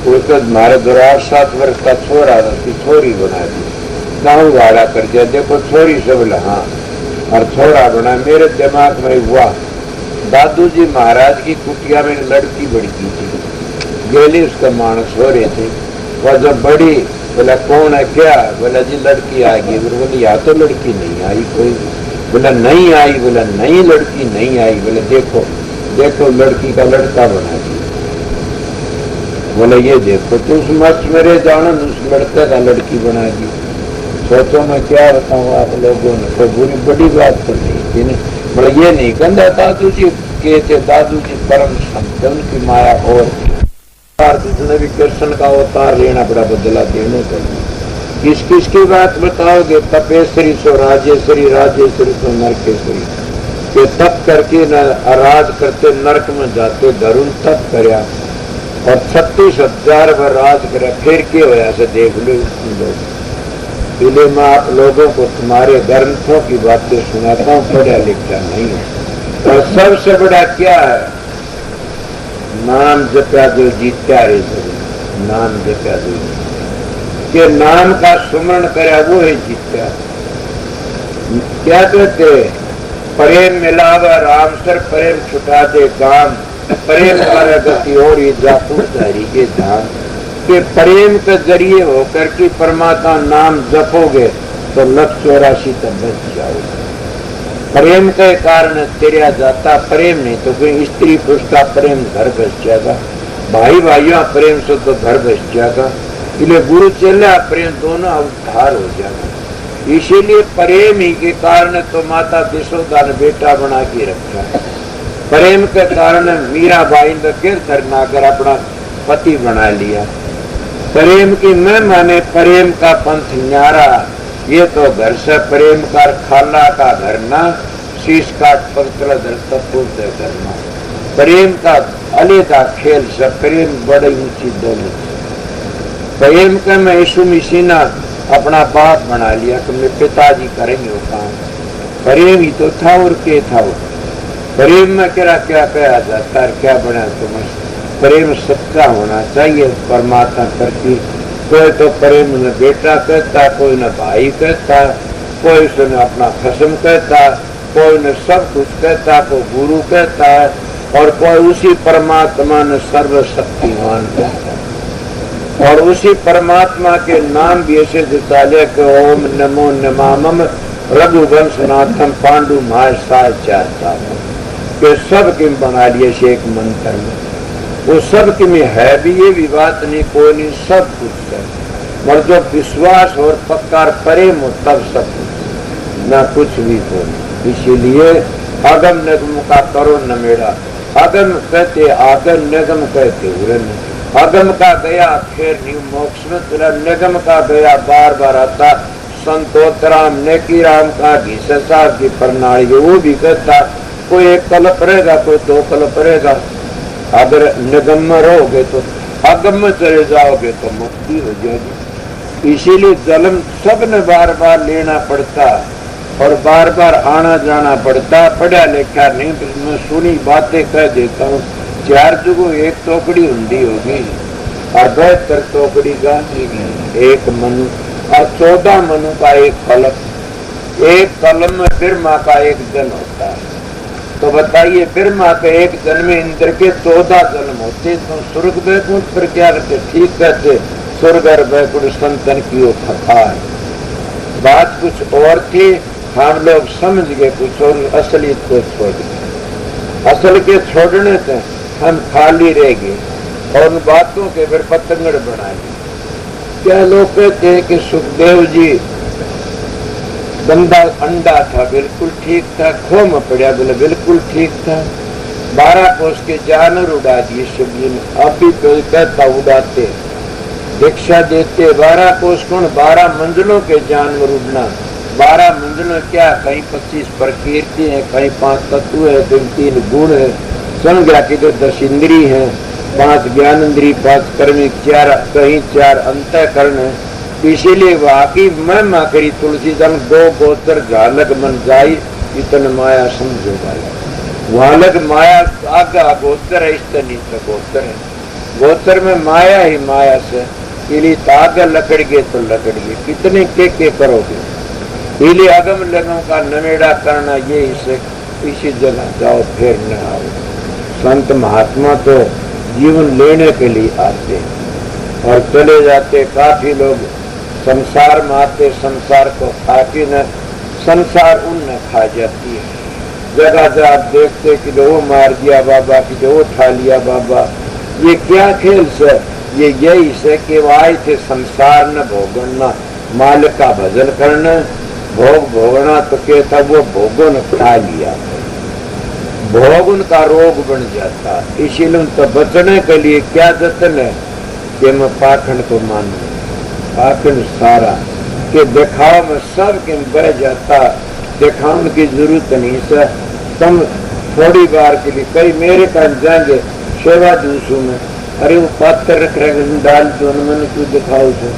उसको मारे दुरार 7 वर्ष का छोरा थी छोरी बना दी गाँव भाड़ा कर दिया देखो छोरी से बोला हाँ और छोरा बना मेरे दिमाग में हुआ दादू जी महाराज की कुटिया में लड़की बड़की थी गेली उसका मानस हो रहे थे वह जब बड़ी बोला कौन है क्या बोला जी लड़की आ गई बोले या तो लड़की नहीं आई कोई बोला नहीं आई बोला नहीं लड़की नहीं आई बोले देखो देखो लड़की का लड़का बना दिया बोले ये देखो तो उस मस्त मेरे जाना उस लड़के का लड़की बना दी सोचो मैं क्या बताऊँ आप लोगों ने तो बुरी बड़ी बात तो नहीं थी बोले ये नहीं कहता दादू जी कहते दादू जी परम संत उनकी माया और जिसने भी कृष्ण का अवतार लेना बड़ा बदला देने को किस किस की बात बताओगे तपेश्वरी सो राजेश्वरी राजेश्वरी सो नरकेश्वरी के तप करके न आराध करते नरक में जाते धरुण तप करया और 36,000 बार राज करे फिर के होया से देख लो लोग इसलिए मैं आप लोगों को तुम्हारे ग्रंथों की बातें सुनाता हूँ पढ़ा लिखा नहीं है और सबसे बड़ा क्या है नाम जपा जो जीत्या रे नाम जपा जो के नाम का सुमरण करे वो है जीत्या क्या कहते प्रेम मिलावा राम सर प्रेम छुटा दे काम प्रेम कर गति और जापूरी के धाम के प्रेम के जरिए होकर के परमात्मा नाम जपोगे तो 184 तक बच जाओगे प्रेम के कारण तेरा जाता प्रेम नहीं तो कोई स्त्री पुरुष का प्रेम घर बस जाएगा भाई भाइयों प्रेम से तो घर बस जाएगा इसलिए गुरु चेला प्रेम दोनों उद्धार हो जाएगा इसीलिए प्रेम ही के कारण तो माता यशोदा ने बेटा बना के रखा प्रेम के कारण मीराबाई ने गिरधर नागर अपना पति बना लिया प्रेम की मैं माने प्रेम का पंथ न्यारा ये तो घर से प्रेम कर खाला का घर ना शीश काट पत्थर करना प्रेम का अले का खेल से प्रेम बड़ी ऊंची दोनों प्रेम का मैं यीशु मसीह ने अपना बाप बना लिया कि मेरे पिताजी करेंगे वो काम प्रेम ही तो था और क्या था वो प्रेम में क्या क्या कहा जाता है क्या बना तुम प्रेम सच्चा होना चाहिए परमात्मा करती कोई तो प्रेम न बेटा कहता कोई न भाई कहता कोई से न अपना खसम कहता कोई न सब कुछ कहता कोई गुरु कहता है और कोई उसी परमात्मा ने सर्वशक्तिमान कहता और उसी परमात्मा के नाम भी ऐसे जिता ले कि ओम नमो नमामम रघुवंशनाथम पांडु महासाय चाहता के सब किम बना लिए से एक मंत्र में वो सब कि में है भी ये भी बात नहीं कोई नहीं सब कुछ है मगर जो विश्वास और पक्का प्रेम हो तब सब कुछ ना कुछ भी हो इसीलिए अगम निगम का करो न मेरा अगम कहते आगम निगम कहते हुए अगम का गया फिर नहीं मोक्ष में तुला निगम का गया बार बार आता संतोतराम नेकी राम का घीसा साहब की प्रणाली वो भी कहता कोई एक कल्प रहेगा कोई 2 कल्प रहेगा अगर निगम में रहोगे तो अगम में चले जाओगे तो मुक्ति हो जाएगी इसीलिए जन्म सब ने बार बार लेना पड़ता और बार बार आना जाना पड़ता पढ़ा लिखा नहीं तो मैं सुनी बातें कह देता हूँ 4 जुगों एक टोकड़ी हुंडी होगी और 72 टोकड़ी का एक मनु और 14 मनु का एक कलम एक कलम में ब्रह्मा का एक जन होता है तो बताइए ब्रह्मा के एक जन्म में इंद्र के 14 जन्म होते तो स्वर्ग वैकुंठ पर क्या रहते ठीक कहते स्वर्ग और वैकुंठ संतन की वो कथा है बात कुछ और थी हम लोग समझ गए कुछ और असली को छोड़ गए असल के छोड़ने से हम खाली रह गए और उन बातों के फिर पतंगड़ बना ली। क्या लोग कहते हैं कि सुखदेव जी बंदा अंडा था, बिल्कुल ठीक था, खो में पड़ा, बोले बिल्कुल ठीक था। 12 कोस के जानवर उड़ा दिए शिवजी ने। अब भी कोई कहता उड़ाते, दीक्षा देते 12 कोस कौन, 12 मंजिलों के जानवर उड़ना। 12 मंजिलों क्या, कहीं 25 प्रकृति है, कहीं 5 तत्व है, कहीं 3 गुण है, संज्ञा की तो 10 इंद्री है, 5 ज्ञान इंद्री, 5 कर्मिक, 4 कहीं 4 अंतःकरण है। इसीलिए वाकी महिमा करी तुलसीदास, 2 गोत्र झालक मन जाई, इतन माया समझो भाई। वालक माया आगा गोत्र है, इस नीचे गोत्र है। गोत्र में माया ही माया से, इली ताग लकड़ गए तो लकड़ गए, कितने के करोगे। इली अगम लगों का नवेड़ा करना, ये इसे इसी जगह जाओ फिर न आओ। संत महात्मा तो जीवन लेने के लिए आते और चले जाते। काफी लोग संसार में आते, संसार को खाती न, संसार उन खा जाती है। जगह जगह देखते कि जो वो मार दिया बाबा, कि जो वो उठा लिया बाबा। ये क्या खेल से, ये यही से कि वो आए थे संसार न भोगना, मालिक का भजन करना, भोग भोगना तो क्या था, वो भोगों ने खा लिया, भोग उनका रोग बन जाता। इसीलिए उनको बचने के लिए क्या जतन है कि मैं पाखंड को मानू, पाखंड सारा के दिखाव में सब के बह जाता। दिखाने की जरूरत नहीं से, तुम थोड़ी बार के लिए कई मेरे पास जाएंगे सेवा दूसरों में, अरे वो पात्र रख रहे डाल दो, मैंने क्यों दिखाओ से,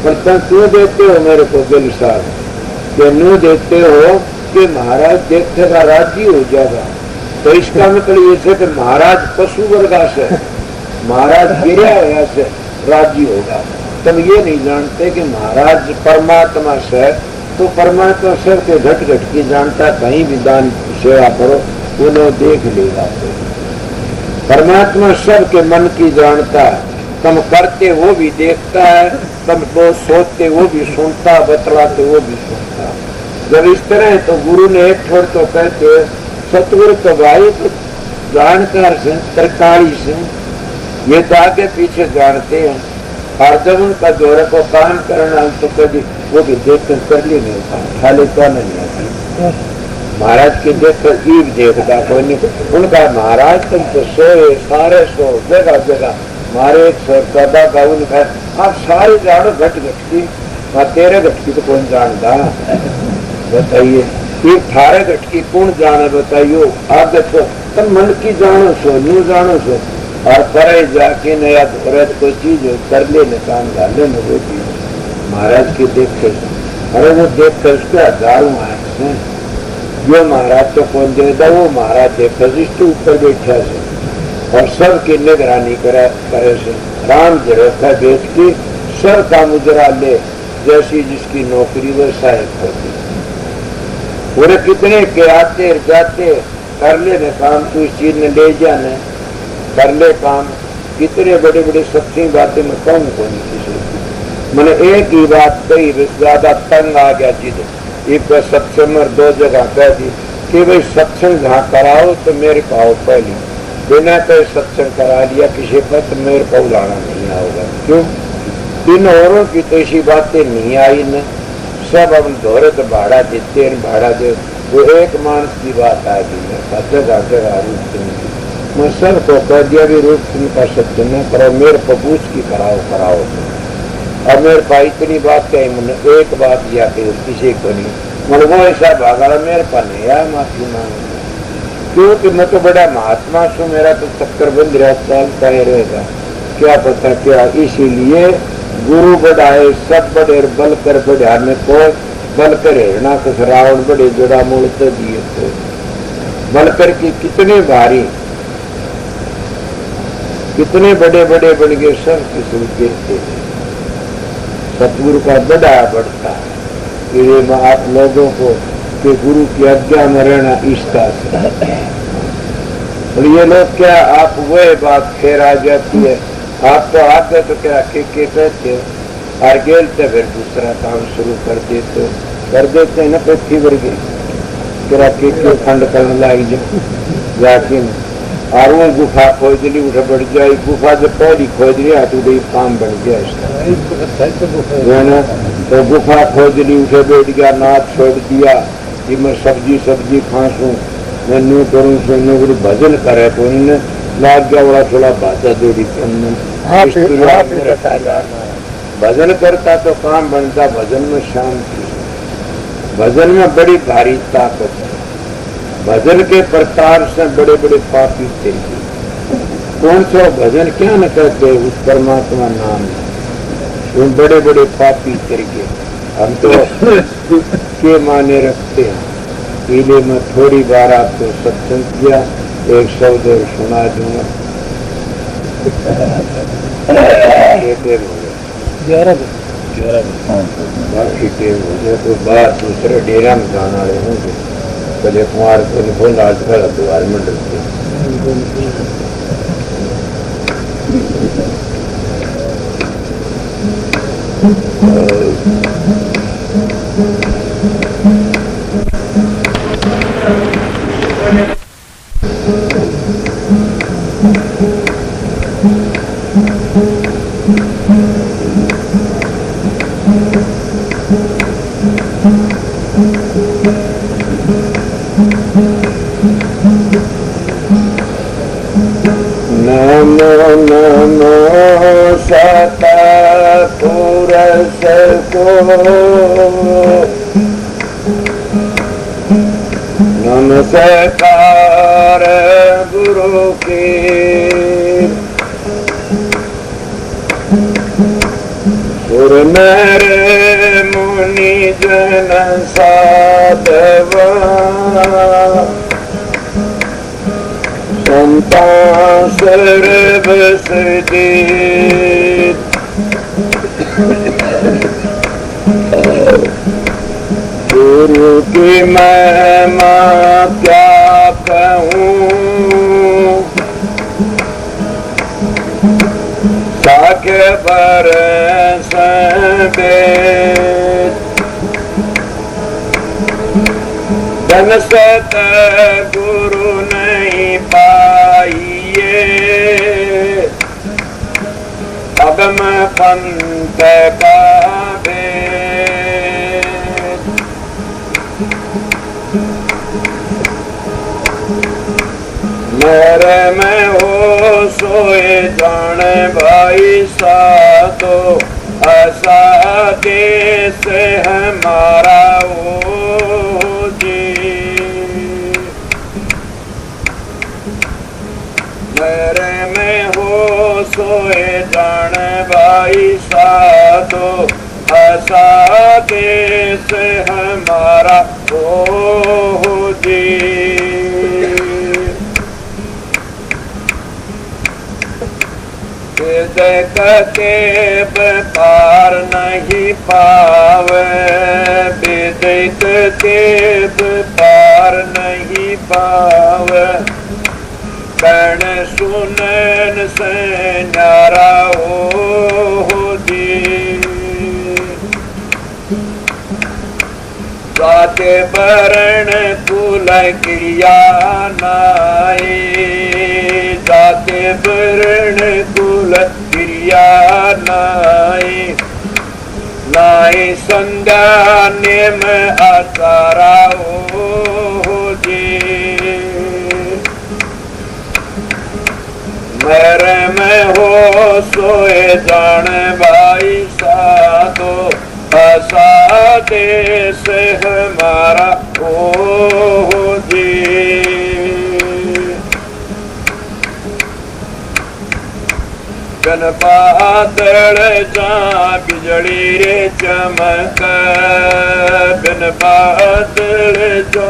पर तुम क्यों देते हो मेरे को दिल सार के न्यू देते हो कि महाराज देखेगा राजी हो जाएगा। तो इसका मतलब ये से कि महाराज पशु वर्गा से, महाराज गिरा होया से राजी होगा। तुम ये नहीं जानते कि महाराज परमात्मा से, तो परमात्मा सब के घट घट की जानता, कहीं भी दान सेवा करो उन्हें देख लेगा। परमात्मा सब के मन की जानता है, तुम करते वो भी देखता है, तुम तो सोचते वो भी सुनता, बतलाते वो भी सुनता। जब इस तरह तो गुरु ने एक छोड़ तो कहते सतगुरु तो भाई तो जानकार से, तरकारी से, ये तो आगे पीछे जानते हैं। और जब उनका जोर को काम करना तो कभी वो भी देख कर ले नहीं था, खाली तो नहीं आता। महाराज के देख कर ईब देखता कोई नहीं। उनका महाराज तुम तो सोए, सारे सो, जगह जगह मारे 114 का उनका, आप सारे जानो घट घट की, तेरे घट की तो कौन जानता, बताइए। ये 18 घट की कौन जाने, बताइयो। आगे तो तुम मन की जानो सो, न्यू जानो सो, और करे जाके नया कोई चीज कर ले न काम डाले न वो चीज। महाराज की देख कर, अरे वो देख कर उसके हजारों आए, जो महाराज तो कौन देता, वो महाराज देख कर इसके ऊपर बैठा से और सबकी निगरानी करे से। राम जरखा बेच की सब का मुजरा ले, जैसी जिसकी नौकरी वो सहायक होती। पूरे कितने के आते जाते, कर ले न काम, तू इस चीज ने ले जाना, कर ले काम। कितने बड़े बड़े सच्ची बातें में कौन कौन किसी मैंने एक ही बात कही, ज्यादा तंग आ गया चीज। एक सत्संग और 2 जगह कह दी कि भाई सत्संग जहाँ कराओ तो मेरे को आओ पहले, बिना कोई सत्संग करा लिया किसी पर तो मेरे को बुलाना नहीं आओगा। क्यों? इन औरों की तो ऐसी बातें नहीं आई न, सब हम दोहरे तो भाड़ा देते हैं, भाड़ा दे। वो एक मानस की बात आ गई, जगह जगह रूप मैं सबको कह दिया भी रूप का सत्य न करो, मेरे को पूछ की कराओ कराओ। और मेरे पास इतनी बात कही, मैंने एक बात या फिर किसी को नहीं, मैंने वो ऐसा भागा मेरे पास नहीं आया माफी मांग, क्योंकि मैं तो बड़ा महात्मा हूँ, मेरा तो चक्कर बंद रहता रहेगा, क्या पता क्या। इसीलिए गुरु बढ़ाए सब बड़े, बल कर बढ़ाने को बल कर हेरना कुछ, रावण बड़े जोड़ा मूल तो दिए तो बल कर की कितने भारी, कितने बड़े बड़े बन गए, सब किस्म के। सतगुरु का बड़ा बढ़ता है। ये आप लोगों को कि गुरु की आज्ञा में रहना इष्टा से, और ये लोग क्या, आप वह बात फिर आ जाती है, आप तो आते तो क्या के कहते और गेलते फिर दूसरा काम शुरू कर देते हैं ना, पृथ्वी वर्ग के खंड करने लग जाके और वो गुफा खोज ली उठ बढ़ जाए गुफा जब पहली खोज लिया तो वही काम बन गया इसका जो है ना। तो गुफा खोज ली उठे बैठ गया नाथ छोड़ दिया कि मैं सब्जी सब्जी खांसू मैं न्यू करूँ सो न्यू भजन करे तो इन्हें लाग गया बड़ा थोड़ा बाजा दे दी भजन करता तो काम बनता। भजन में शांति, भजन में बड़ी भारी ताकत है। भजन के प्रकार से बड़े बड़े पापी चाहिए। कौन सा भजन क्या न कहते उस परमात्मा नाम में बड़े बड़े पापी चाहिए। हम तो के माने रखते हैं। पीले में थोड़ी बार आपको सत्संग किया एक शब्द और सुना दूंगा। बाकी टेम हो जाए तो बाहर दूसरे डेरा में जाना रहे होंगे कले कुमार को लाज कर द्वार में डरते नमो नमो सता पुरुष को नमस्कार गुरु के सुर मेरे मुनि जन साधवा संता सर्वस गुरु की महिमा क्या कहूँ साक्य बरस जन सत गुरु नहीं पाइए अगम पंथ का मेरे में हो सोए जाने भाई साधो ऐसा देश हमारा हो जी। मेरे में हो सोए जाने भाई साधो ऐसा देश हमारा हो जी। देख पार नहीं पावे विदित देव पार नहीं पावे कण सुनन से न्यारा हो जी। जाते वरण कुल क्रिया नाई जाते वरण कुल क्रिया नाई नाई संज्ञा नियम आचारा हो जी। मेरे में हो सोए जान भाई साधो ऐसा देश हमारा हो जी। गन बादल जा बिजली रे चमक बिन बादल जा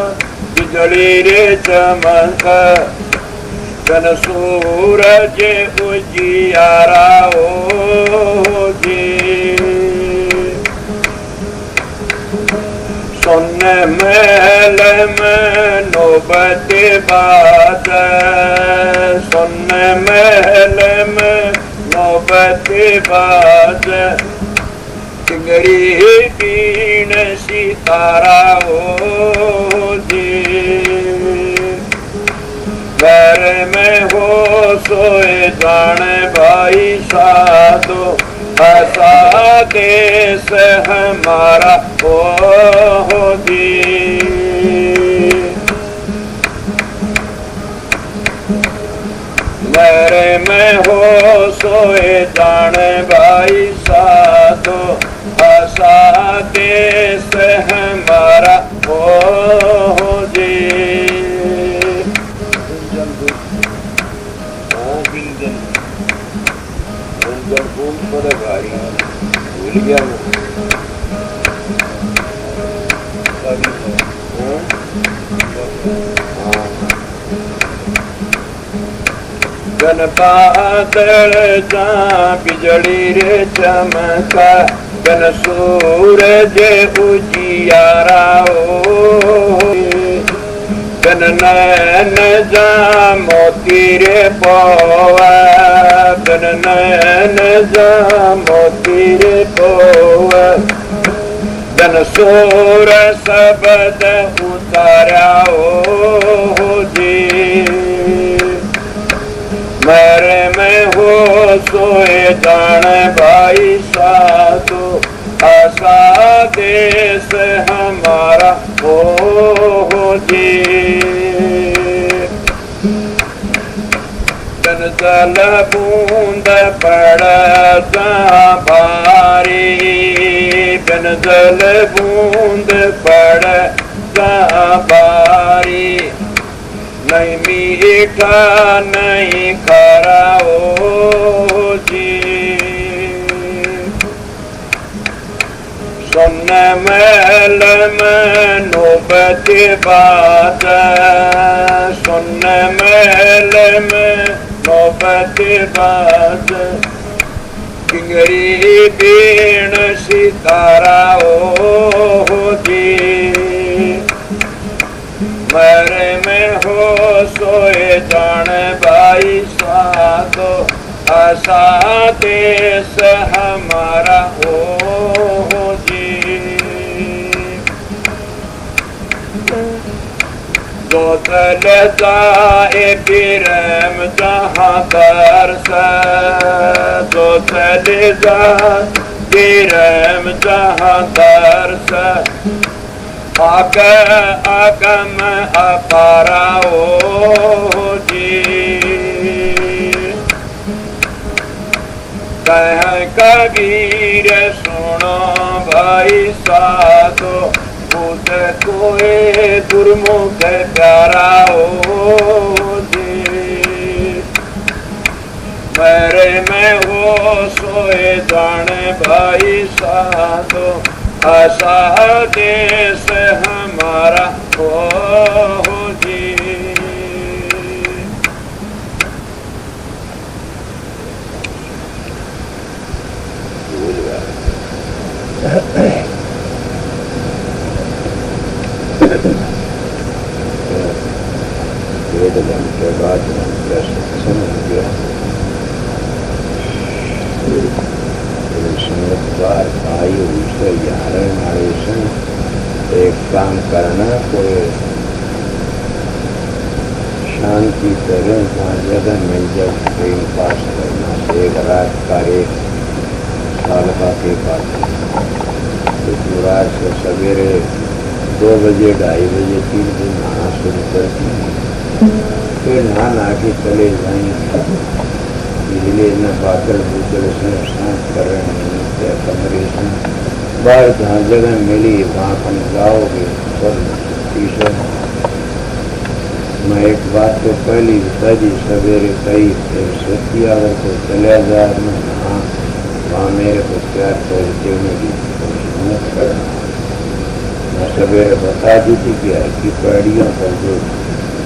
बिजली रे चमक गन सूरज उजियारा हो जी। सुन महल में नौबत बाज सुन महल में नौबत बाज चिंगरी पीण सितारा हो जी। मेरे में हो सोए जाने भाई साधो, ऐसा देश हमारा हो जी। मेरे में हो सोए जाने भाई साधो, ऐसा देश हमारा हो जी। बड़े भारी भूल गया गन बादल जा बिजली रे चमका, गन सूरज उजियारा गन नैन जा मोती रे पोवा, गन नैन जा मोती रे पोवा, गन सोर शब्द उतारा जी। मेरे में हो सोए जाने भाई साधो, ऐसा देश हमारा हो जी। जन जल बूंद पड़ जा भारी, जन जल बूंद पड़ जा भारी, नहीं मीठा नहीं खरा जी। सुन महल में नौबत बात, सुन महल में नौबत बात, किंगरी बीण सितारा जी। मेरे में हो सोए जाने भाई साधो, ऐसा देश हमारा हो जी। जो चल जाए प्रेम जहाँ दर्श, जो चल जाए प्रेम जहाँ दर्श, अगम अपारा जी। कह कबीर सुनो भाई साधो, खुद कोई दुर्मुख प्यारा जी। मेरे में हो सोए जाने भाई साधो, ऐसा देश हमारा हो जी। वेद के बाद सत्संग हो गया, बार भाई उसे यार मारे से एक काम करना, कोई शांति करें जहाँ जगह मिल जाए ट्रेन पास करना। एक रात का एक साल का के पास तो रात से सवेरे 2 बजे 2:30 बजे 3 बजे नहाना शुरू करती हैं, फिर नहा के चले जाएंगे। बिजली न बादल बूदल से शांत कर रहे हैं कमरे से बाहर, जहाँ जगह मिली वहाँ अपन जाओगे। टीचर मैं एक बात तो पहली बता दी, सवेरे कही फिर सोची अगर कोई चला जाए मैं वहाँ मेरे को प्यार करके मेरी मत करना। मैं सवेरे बता दी थी कि ऐसी पैड़ियों पर जो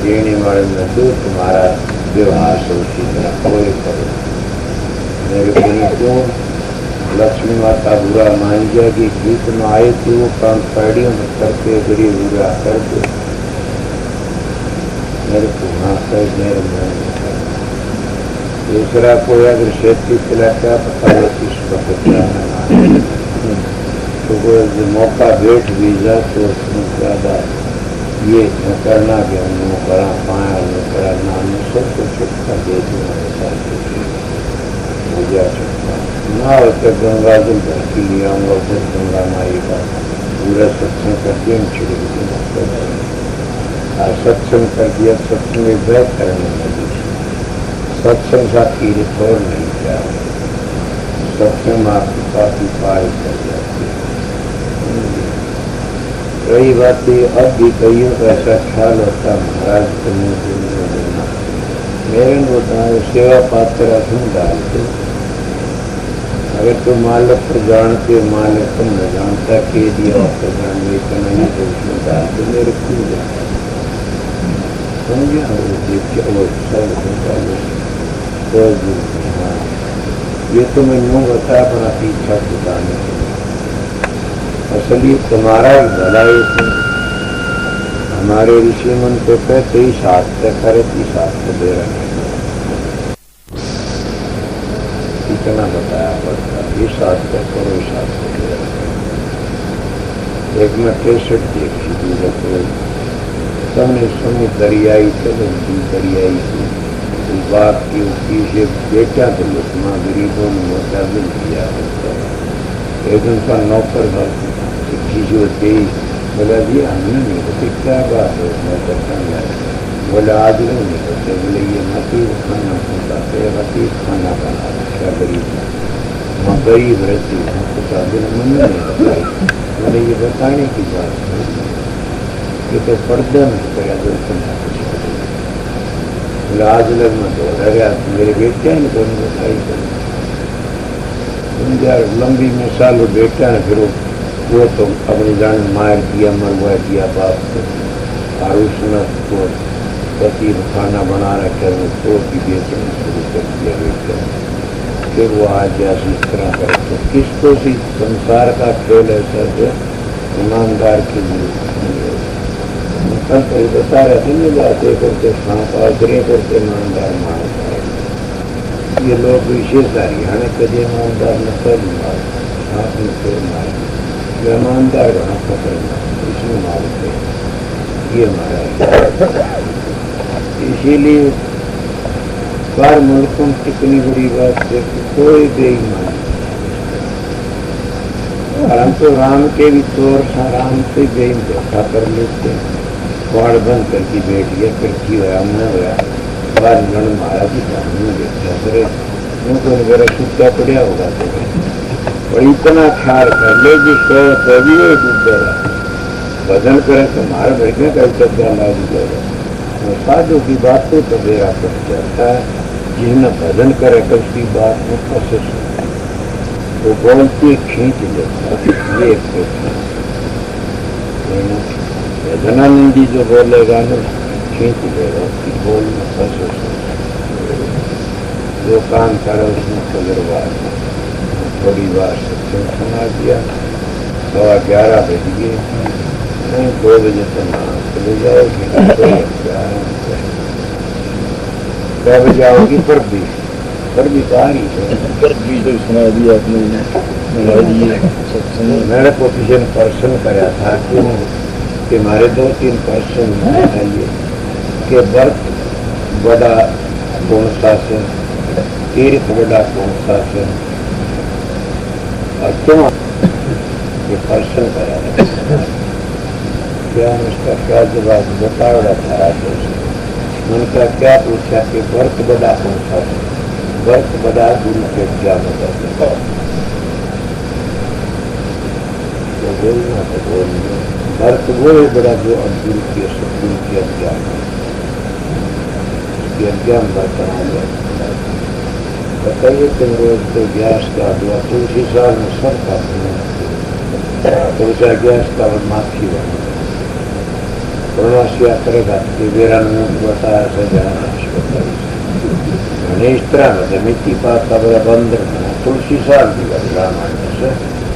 देने वाले में तो तुम्हारा व्यवहार से उसी तरह कोई करो। मेरे को नहीं क्यों लक्ष्मी माता बुरा मान गया कि गीत में आए थे वो काम पैड़ियों में करके गरीब बुरा कर दो। मेरे को हाँ कर मेरे मन में करना। दूसरा कोई अगर खेती पिला क्या पता है किस वक्त क्या है, तो कोई मौका बैठ भी जाए तो उसमें ज्यादा ये न करना कि हम करा पाया न करा नाम सबको छुटका दे दूंगा हो गया छुटका ना होते गंगा जल भरती लिया आऊंगा फिर गंगा माई का पूरा सत्संग कर दिया छिड़क दिया सत्संग कर दिया सत्संग में बैठ करने लगी सत्संग सा तीर छोड़ नहीं किया सत्संग आपकी काफी पार कर जाती रही बात अब भी कईयों का ऐसा ख्याल होता महाराज करने के लिए देना मेरे बताए सेवा पात्र तुम डालते अगर तुम मालिक को जानते मालिक तुम न जानता के दिया तो जानने का नहीं तो उसमें डालते मेरे क्यों जाता समझे वो सब होता है हाँ ये तो मैं यूँ बता अपना पीछा छुटाने के लिए असली तुम्हारा ही भलाई हमारे ऋषि मन को कहते ही शास्त्र करे ही शास्त्र दे रहे हैं इतना बताया पड़ता ये शास्त्र करो शास्त्र दे रहे हैं एक में 63 देखी थी सबने सुनी दरियाई चलती दरियाई की बात की उसकी से बेटा तो लुकमा गरीबों ने मोटा मिल दिया एक उनका नौकर भर जो तेज बोला जी हमने नहीं होते क्या बात है मैं करता बोला आज नहीं होते बोले ये मतीब खाना पकाते मतीब खाना बना क्या गरीब वहाँ गरीब रहती हमको दिन मन नहीं बताई बोले ये बताने की बात है ये तो पर्दा में करा दो बोला आज लग में दो गया मेरे बेटे ने दोनों बताई यार लंबी मिसाल बेटा है फिर वो तो अपनी जान मार दिया मरवा दिया बाप को और उसने को पति खाना बना रखे तो भी बेचना शुरू कर दिया बेटा फिर वो आज जैसे इस तरह करे तो किसको सी संसार का खेल ऐसा है ईमानदार के लिए कल तो बता रहे थे न जाते करते सांप आग्रह करते ईमानदार मारता है ये लोग विशेष हरियाणा के ईमानदार न कर मार सांप में फिर मार ईमानदार वहाँ पकड़ना इसमें मारते ये मारा इसीलिए बार मुल्कों में कितनी बड़ी बात है कि कोई बेईमान हम तो राम के भी चोर राम से बेईमान देखा कर लेते बाढ़ बंद करके बैठ गया फिर की होया न होया बार गण मारा भी सामने देखा फिर उनको मेरा सूखा पड़ा होगा तो और इतना ख्याल कर ले जिसको कभी डूब भजन करे तो मारा बैठने का क्या लाभ जाएगा साधु की बात तो मेरा पड़ जाता है जिसने भजन करे तो उसकी बात में फंसे वो बोलती खींच लेता ये भजनानंदी जो बोलेगा ना खींच लेगा उसकी बोल में फंसे जो काम करे उसमें तजर्बा थोड़ी बार सत्संग सुना दिया 11:15 बज गए नहीं 2 बजे तो ना चले जाओगी कब जाओगी पर भी कहा नहीं तो सुना दिया आपने मैंने पोजिशन पर्सन कराया था कि हमारे 2-3 पर्सन चाहिए कि वर्क बड़ा कौन सा से तीर्थ बड़ा कौन सा से और क्यों ये पर्सन करा क्या उसका क्या जवाब बता रहा था उनका क्या पूछा कि वर्क बड़ा कौन सा वर्क बड़ा गुरु के क्या मतलब तो बोलना तो बोलना वर्क वो है बड़ा जो गुरु के सदगुरु के अज्ञान उसके अज्ञान बरकरार बताइए तुम रोज तो गैस का हुआ तो उसी साल में सब का तो उसे गैस का माखी बना प्रवासिया करेगा कि मेरा मुंह बताया सजा इस तरह में मिट्टी पास का बड़ा बंद रखना तुलसी साल भी रामायण से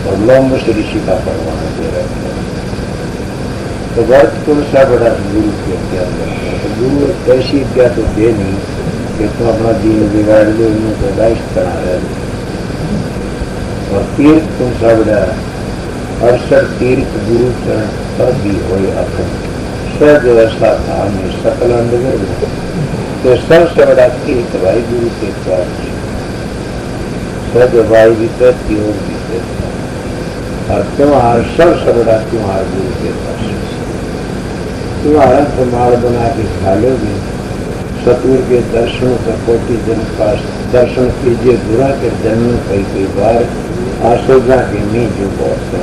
और लोम्ब से ऋषि का परवाना दे रहे थे तो वर्त कौन सा बड़ा गुरु की हत्या करता है तो गुरु ऐसी हत्या तो दे नहीं कि तो अपना दीन बिगाड़ लो उन्हें पैदा इस तरह है और तीर्थ कौन सा बड़ा 68 तीर्थ गुरु चरण पर भी हो सहज व्यवस्था था में सकल अंडगर तो सबसे बड़ा तीर्थ भाई गुरु के पास सहज भाई भी करती और भी करता और त्योहार सबसे बड़ा त्योहार गुरु के पास त्योहार प्रमाण बना के खा लोगे सतगुरु के दर्शन का कोटि जन पास दर्शन कीजिए बुरा के जन्म कई बार आसोजा के नहीं जो बहुत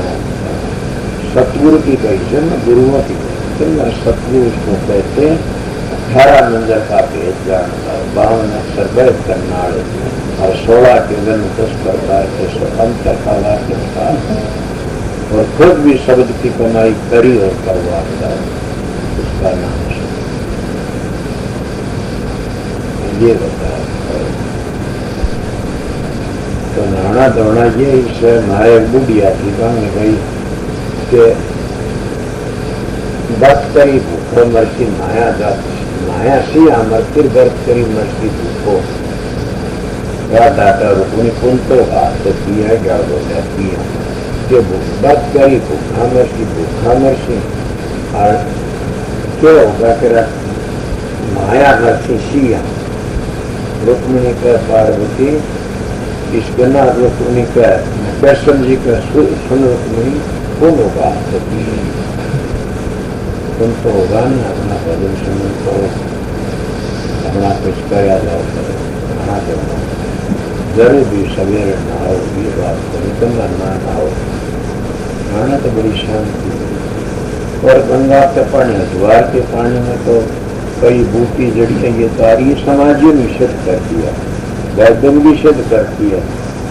सतगुरु की कैसे न गुरुओं की कैसे सतगुरु उसको कहते 18 मंदिर का भेद जानता 52 अक्षर करनाड़ और 16 के जन्म 10 प्रकार के स्वतंत्र का वाक्य और खुद भी शब्द की कमाई करी और करवाता उसका नाम ये बताया। तो नाना दौड़ा ये इससे हमारे बुढ़िया की बांग गई कि बस करी भूखो मरसी माया माया सी मरती गर्भ करी मरसी भूखो क्या डाटा रुकनी कौन तो हाथ पिया क्या बोला पिया कि बस करी भूखा मरसी और क्या होगा तेरा माया मरसी सिया रुक्मिणी का पार्वती इसके ना रुक्मिणी का कृष्ण जी का सुन रुक्मिणी कौन होगा तुम तो होगा नहीं अपना भजन सुन तो अपना कुछ कराया जाओ खाना करना जरूर भी सवेरे नहाओ ये बात करो गंगा नहाओ खाना तो बड़ी शांति और गंगा के पानी हरिद्वार के पानी में तो कई बूटी जड़ियां ये तारी समाज निषेध कर दिया वैद्यम निषेध कर दिया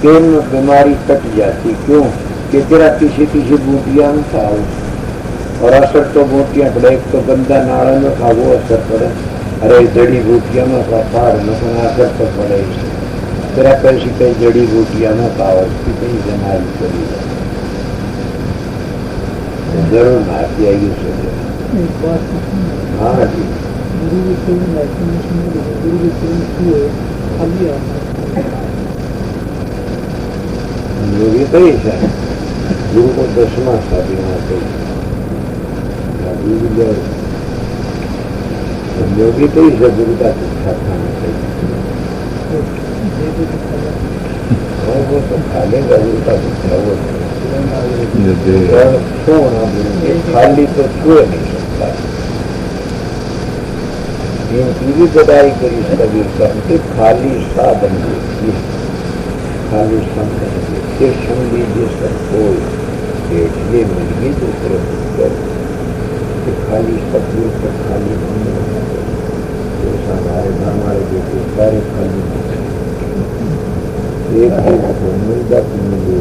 तेल में बीमारी कट जाती क्यों कि तेरा किसी बूटियां में खाओ और असर तो बूटियां पड़े तो गंदा नाड़ा में खाओ वो असर पड़े अरे जड़ी बूटियां में पहाड़ में असर तो पड़े तेरा कैसी कई जड़ी बूटियां में खाओ उसकी कई बीमारी चली जाए जरूर मारती आएगी हाँ जी योगी तो ही है गुरु को दसवां शादी योगी तो ही है गुरु का शिक्षा खाना चाहिए और वो तो खा लेगा गुरु का शिक्षा वो छूना खाली तो छुए नहीं सकता भी बधाई करी कबीर करके खाली साधन खाली संत सुन लीजिए सब कोई देखिए मिलिए दूसरे पुत्र खाली सतगुरु पर खाली हमारे हमारे बेटे सारे खाली एक मिलता मिले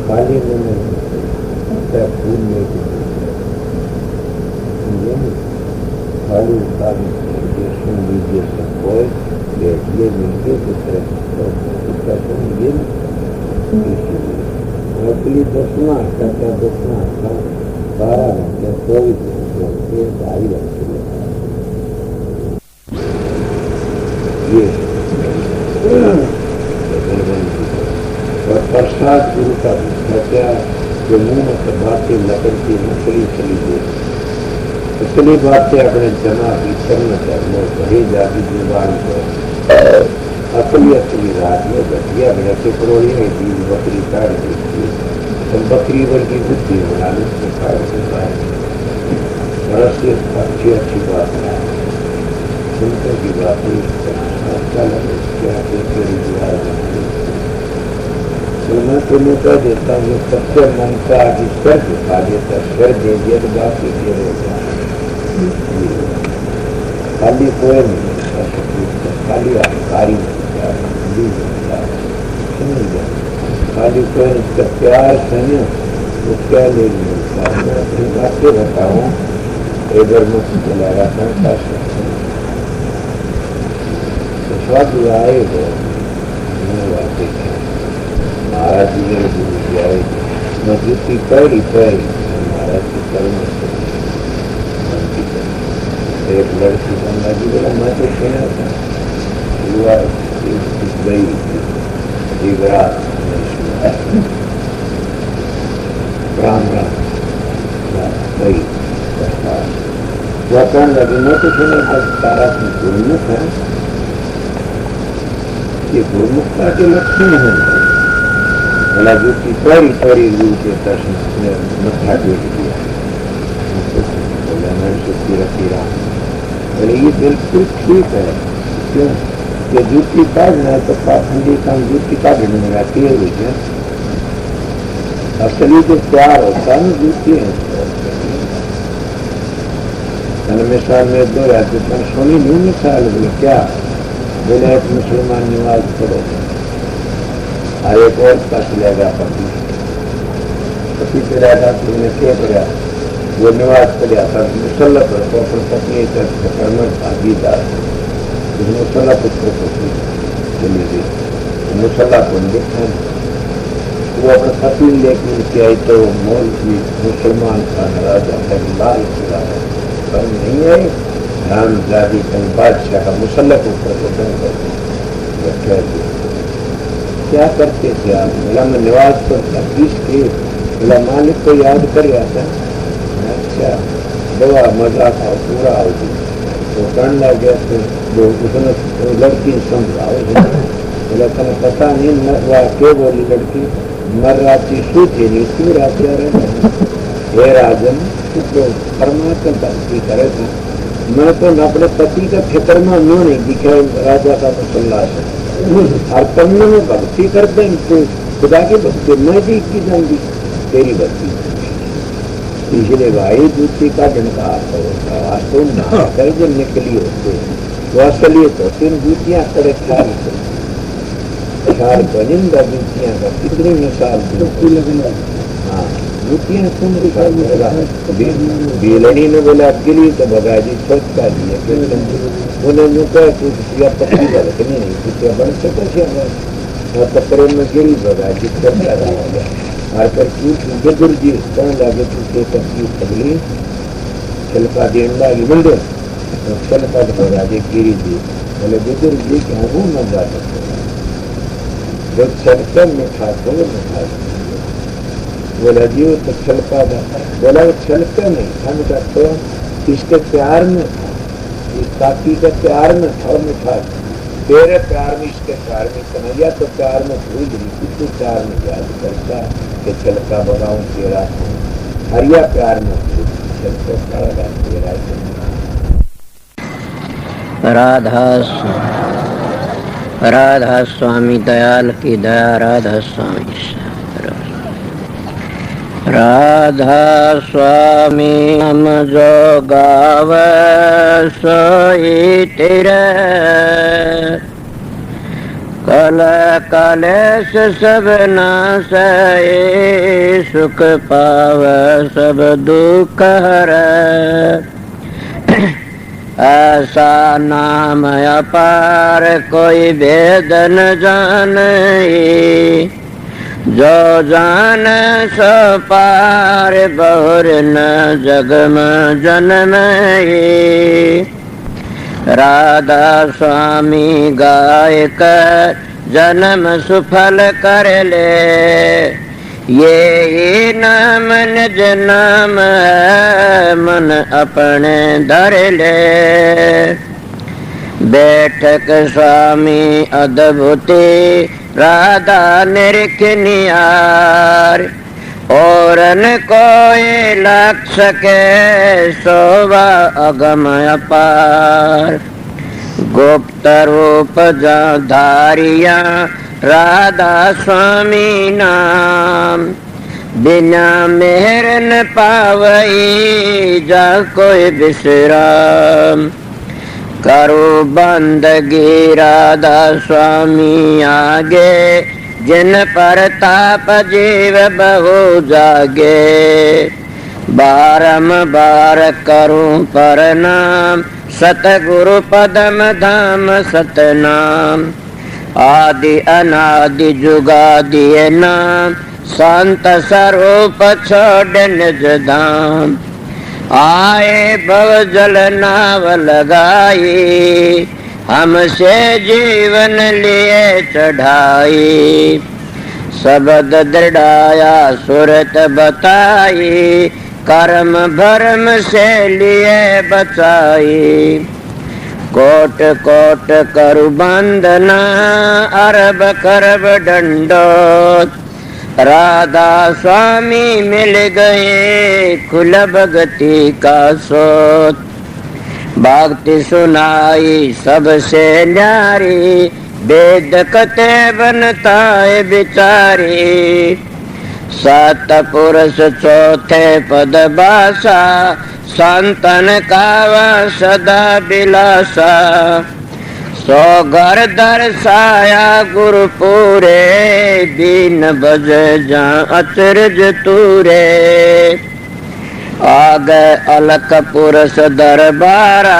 खाली मैंने फूल में खाली सुन लीजिए सबको बैठिए मिलके दूसरे सुनिए नकली दसना क्या दसना 12 घंटे 24 घंटे 2.5 घंटे ये और प्रसाद गुरु का क्या जो मुंह में बातें लकड़ती नकली चली गई असली बातें अपने जमा की करना चाहिए घड़ी जाती दीवार पर असली रात में घटिया गया टिकड़ोड़ी में बीज बकरी काट देती तो बकरी वर्गी बुद्धि बनाने से काट देता है अच्छी अच्छी बात है सुनते की बातें अच्छा लगे क्या दीवार तो मैं तुम्हें कह देता हूँ सबसे मन का आगे सर दिखा देता सर दे दिया तो बात गिर होता खाली कोई नहीं खाली अहंकारी खाली कोई उसका प्यार सही तो क्या ले मिलता है मैं अपनी बातें बताऊँ इधर मुक्त चला रहा था तो स्वाद आए हो बातें महाराज जी ने गुरु जी आए मैं जुटी पैरी महाराज की कर्म एक लड़की बनना जी बोला मैं तो कहना था गई राम राम गई वह कहने लगे मैं तो सुना था तारा की गुरुमुख है, ये गुरुमुखता के लक्षण है। बोला जो की सारी सारी गुरु के दर्शन ने मत्था टेक दिया। बोला मैं सुखी रखी रहा। बोले ये बिल्कुल ठीक है, क्यों ये जूती काटना है तो पाखंडी काम जूती काटने में आती है। असली जो प्यार होता है ना जूती है। मिसाल में दो रहते पर सुनी नहीं मिसाल। बोले क्या? बोले एक मुसलमान नमाज पढ़ो और एक और कस लेगा पति पे रहेगा तो उन्हें क्या करा? वो नमाज पढ़ा था मुसल्ला पर तो अपने पत्नी कर्मठ भागीदार मुसल्ला पुत्र पत्नी चली गई। मुसल्ला को देखा वो अपने पति लेके उनके आई तो मौलवी मुसलमान का राजा है लाल किला है पर नहीं है रामजादी कहीं बादशाह का मुसल्ला को प्रबोधन करते क्या करते थे आप? बोला मैं नवाज पर तकलीफ के बोला मालिक को याद कर रहा था। अच्छा बड़ा मजा था पूरा हो गया तो करने लग गया तो वो उसने लड़की समझाओ। बोला तुम्हें पता नहीं वह क्यों बोली लड़की मर राती सूझे नहीं क्यों रात हे राजन तो परमात्मा भक्ति करे था। मैं तो अपने पति का फिक्र में न्यू नहीं दिखा राजा का मुसल्ला से और तुमने में भक्ति करते तो खुदा की भक्ति मैं भी की जाऊंगी तेरी भक्ति। इसलिए भाई दूसरी का जनका तो ना कर जब निकली होते वो असलियत होती इन जूतियाँ करे ख्याल बनिंदा जूतियाँ का कितनी मिसाल। हाँ जूतियाँ तुम बेलनी ने बोला गिरी तो भगा दी सोचता दिया उन्होंने कहा कुछ या पत्नी गलतनी नहीं कुछ बन सके और पकड़े में गिरी भगा दी सोचता रहा और फिर कुछ बुजुर्ग जी कहने लगे तुझे पत्नी पगली छिलका देने लगी मिल दो तो छिलका भगा दी गिरी जी। बोले बुजुर्ग जी क्या वो न जा सकते जो छिलका मिठा तो मिठा। बोला जी वो तो छलका था। बोला वो छलका नहीं था मिठा तो इसके प्यार में था, इस काकी के प्यार में था और मिठा तेरे प्यार में इसके प्यार में कन्हैया तो प्यार में भूल गई कितने प्यार में याद करता कि छलका बनाऊं तेरा हरिया प्यार में छलका तेरा। राधा स्वामी दयाल की दया। राधा स्वामी राधा स्वामी हम जो गाव सोई तेरे कल कलेश सब नासए सुख पाव सब दुख हर ऐसा नाम अपार कोई भेद न जाने जो जान सो पार बहुर न जग में जन्म। राधा स्वामी गाय कर जन्म सुफल कर ले ये नाम निज नाम है मन अपने धर ले। बैठक स्वामी अद्भुति राधा निरखनियार और न कोई लक्ष्य के शोभा अगम अपार। गुप्त रूप धारिया राधा स्वामी नाम बिना मेहर न पावई जा कोई विश्राम। करो बंदगी राधा स्वामी आगे जिन पर ताप जीव बहु जागे। बारंबार करूं प्रणाम सतगुरु पदम धाम सतनाम। आदि अनादि जुगादि नाम संत स्वरूप छोड़ निज धाम। आए भव जल नाव लगाई हमसे जीवन लिए चढ़ाई। शब्द दृढ़ाया सुरत बताई कर्म भरम से लिए बचाई। कोट कोट करु बंदना अरब करब दंडोत। राधा स्वामी मिल गए खुल भगति का सोत। भक्ति सुनाई सबसे न्यारी वेद कते बनता है बिचारी। सतपुरुष चौथे पद भाषा संतन कावा सदा बिलासा। सो घर दर्शाया गुरु पूरे दीन बज जा अचरज तूरे। आगे अलख पुरुष दरबारा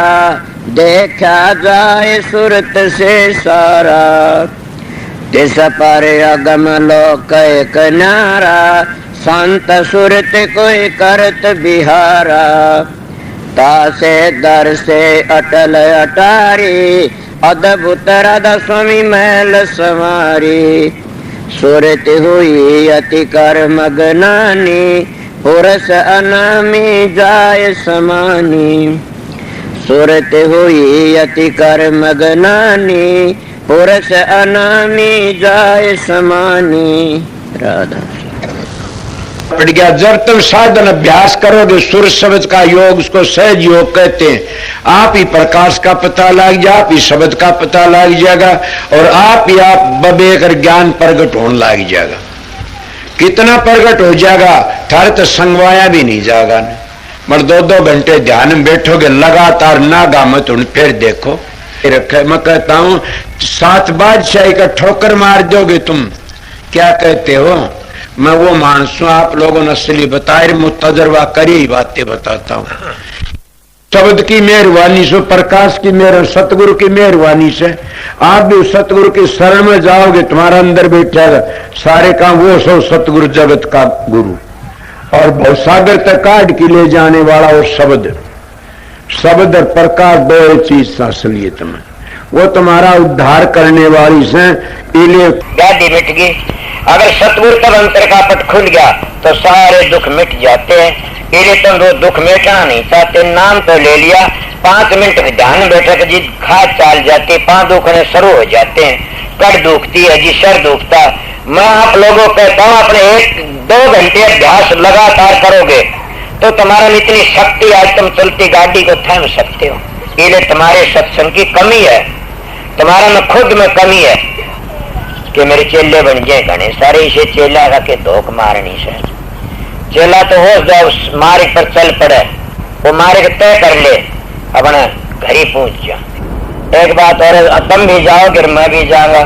देखा जाए सुरत से सारा। तिस पर अगम लोक एक नारा संत सुरत कोई करत बिहारा। तासे दर से अटल अटारी अद्भुत राधा स्वामी महल संवारी। सुरत हुई अति कर मगनानी पुरुष अनामी जाय समानी। सुरत हुई अति कर मगनानी पुरुष अनामी जाय समानी। राधा पड़ गया। जब तुम साधन अभ्यास करोगे सुर शब्द का योग, उसको सहज योग कहते हैं। आप ही प्रकाश का पता लग जाए, आप ही शब्द का पता लग जाएगा और आप ही आप बबेकर ज्ञान प्रकट होने लग जाएगा। कितना प्रकट हो जाएगा थारे तो संगवाया भी नहीं जाएगा। मगर 2-2 घंटे ध्यान में बैठोगे लगातार ना गामत उन फिर देखो रखे। मैं कहता हूं 7 बादशाही का ठोकर मार दोगे तुम। क्या कहते हो? मैं वो मानस हूं, आप लोगों ने असली बताए मुतजर्बा करी ही बातें बताता हूं। शब्द की मेहरबानी से, प्रकाश की मेहर, सतगुरु की मेहरबानी से आप भी सतगुरु की शरण में जाओगे। तुम्हारा अंदर बैठेगा सारे काम वो सो सतगुरु जगत का गुरु और भवसागर तक काट के ले जाने वाला वो शब्द। शब्द और प्रकाश दो चीज असलियत में वो तुम्हारा उद्धार करने वाली से। व्याधि मिट गई। अगर सतगुरु तब अंतर का पट खुल गया तो सारे दुख मिट जाते हैं। इसलिए तुम वो दुख मिटाना नहीं चाहते, नाम तो ले लिया, 5 मिनट ध्यान बैठक जी खाद चाल जाती, 5 दुखने शुरू हो जाते हैं। कड़ दुखती है जी, सर दुखता। मैं आप लोगों को कहता हूँ अपने 1-2 घंटे अभ्यास लगातार करोगे तो तुम्हारा इतनी शक्ति आज तुम चलती गाड़ी को थाम सकते हो। इसलिए तुम्हारे सत्संग की कमी है, तुम्हारा में खुद में कमी है कि मेरे चेले बन जाए घने सारे। इसे चेला का के धोख मारनी से चेला तो हो जाओ मार्ग पर चल पड़े, वो मार्ग तय कर ले, अपना घर ही पहुंच जा। एक बात और, तुम भी जाओगे मैं भी जाऊंगा।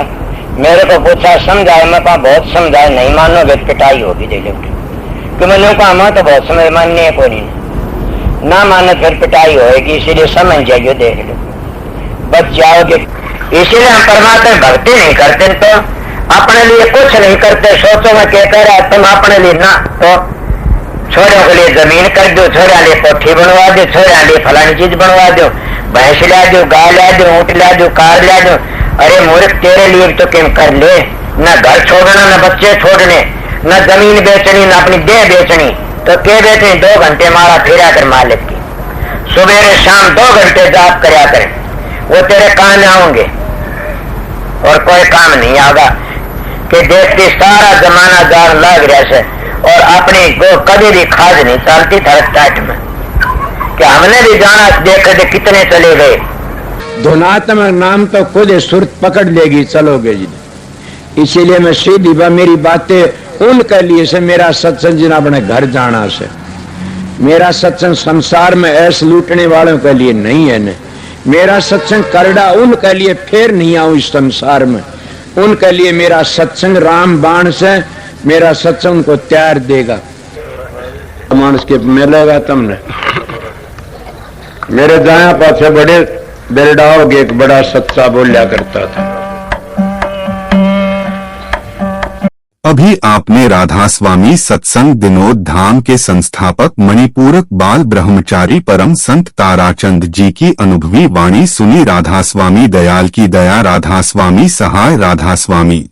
मेरे को पूछा समझाए, मैं कहा बहुत समझाए, नहीं मानोगे पिटाई होगी दे लो। कि मैंने कहा मैं तो बहुत समझ मानने को नहीं, ना मानो फिर पिटाई होगी। इसीलिए समझ जाइए, देख लो बच जाओगे। इसीलिए हम परमात्मा भक्ति नहीं करते तो अपने लिए कुछ नहीं करते। सोचो मैं क्या कह रहा है, तुम अपने लिए ना तो छोरों के लिए जमीन कर दो, छोरा लिए कोठी बनवा दो, छोरा लिए फलानी चीज बनवा दो, भैंस ला दो, गाय ला दो, ऊँट ला दो, कार ला दो। अरे मूर्ख तेरे लिए तो क्यों कर ले। न घर छोड़ना, न बच्चे छोड़ने, न जमीन बेचनी, न अपनी देह बेचनी, तो क्या बेचनी? 2 घंटे मारा फिरा कर मालिक की, सुबह शाम 2 घंटे जाप करया करें, वो तेरे काम आओगे और कोई काम नहीं आगा। कि देखती सारा जमाना जान लग रहा से और अपनी को कभी भी खाज नहीं चलती था टाइट में कि हमने भी जाना देख दे कितने चले गए। धुनात्म नाम तो खुद सुरत पकड़ लेगी चलोगे जी। इसीलिए मैं सीधी मेरी बातें उनके लिए से, मेरा सत्संग जिन अपने घर जाना से, मेरा सत्संग संसार में ऐसे लूटने वालों के लिए नहीं है न। मेरा सत्संग करड़ा उनके लिए फिर नहीं आऊं इस संसार में। उनके लिए मेरा सत्संग राम बाण से, मेरा सत्संग उनको त्यार देगा। मानस के मिलेगा तुमने। मेरे दाया पासे बड़े बेरडाओगे, एक बड़ा सच्चा बोलिया करता था। अभी आपने राधा स्वामी सत्संग विनोद धाम के संस्थापक मणिपूरक बाल ब्रह्मचारी परम संत ताराचंद जी की अनुभवी वाणी सुनी। राधा स्वामी दयाल की दया, राधा स्वामी सहाय, राधा स्वामी।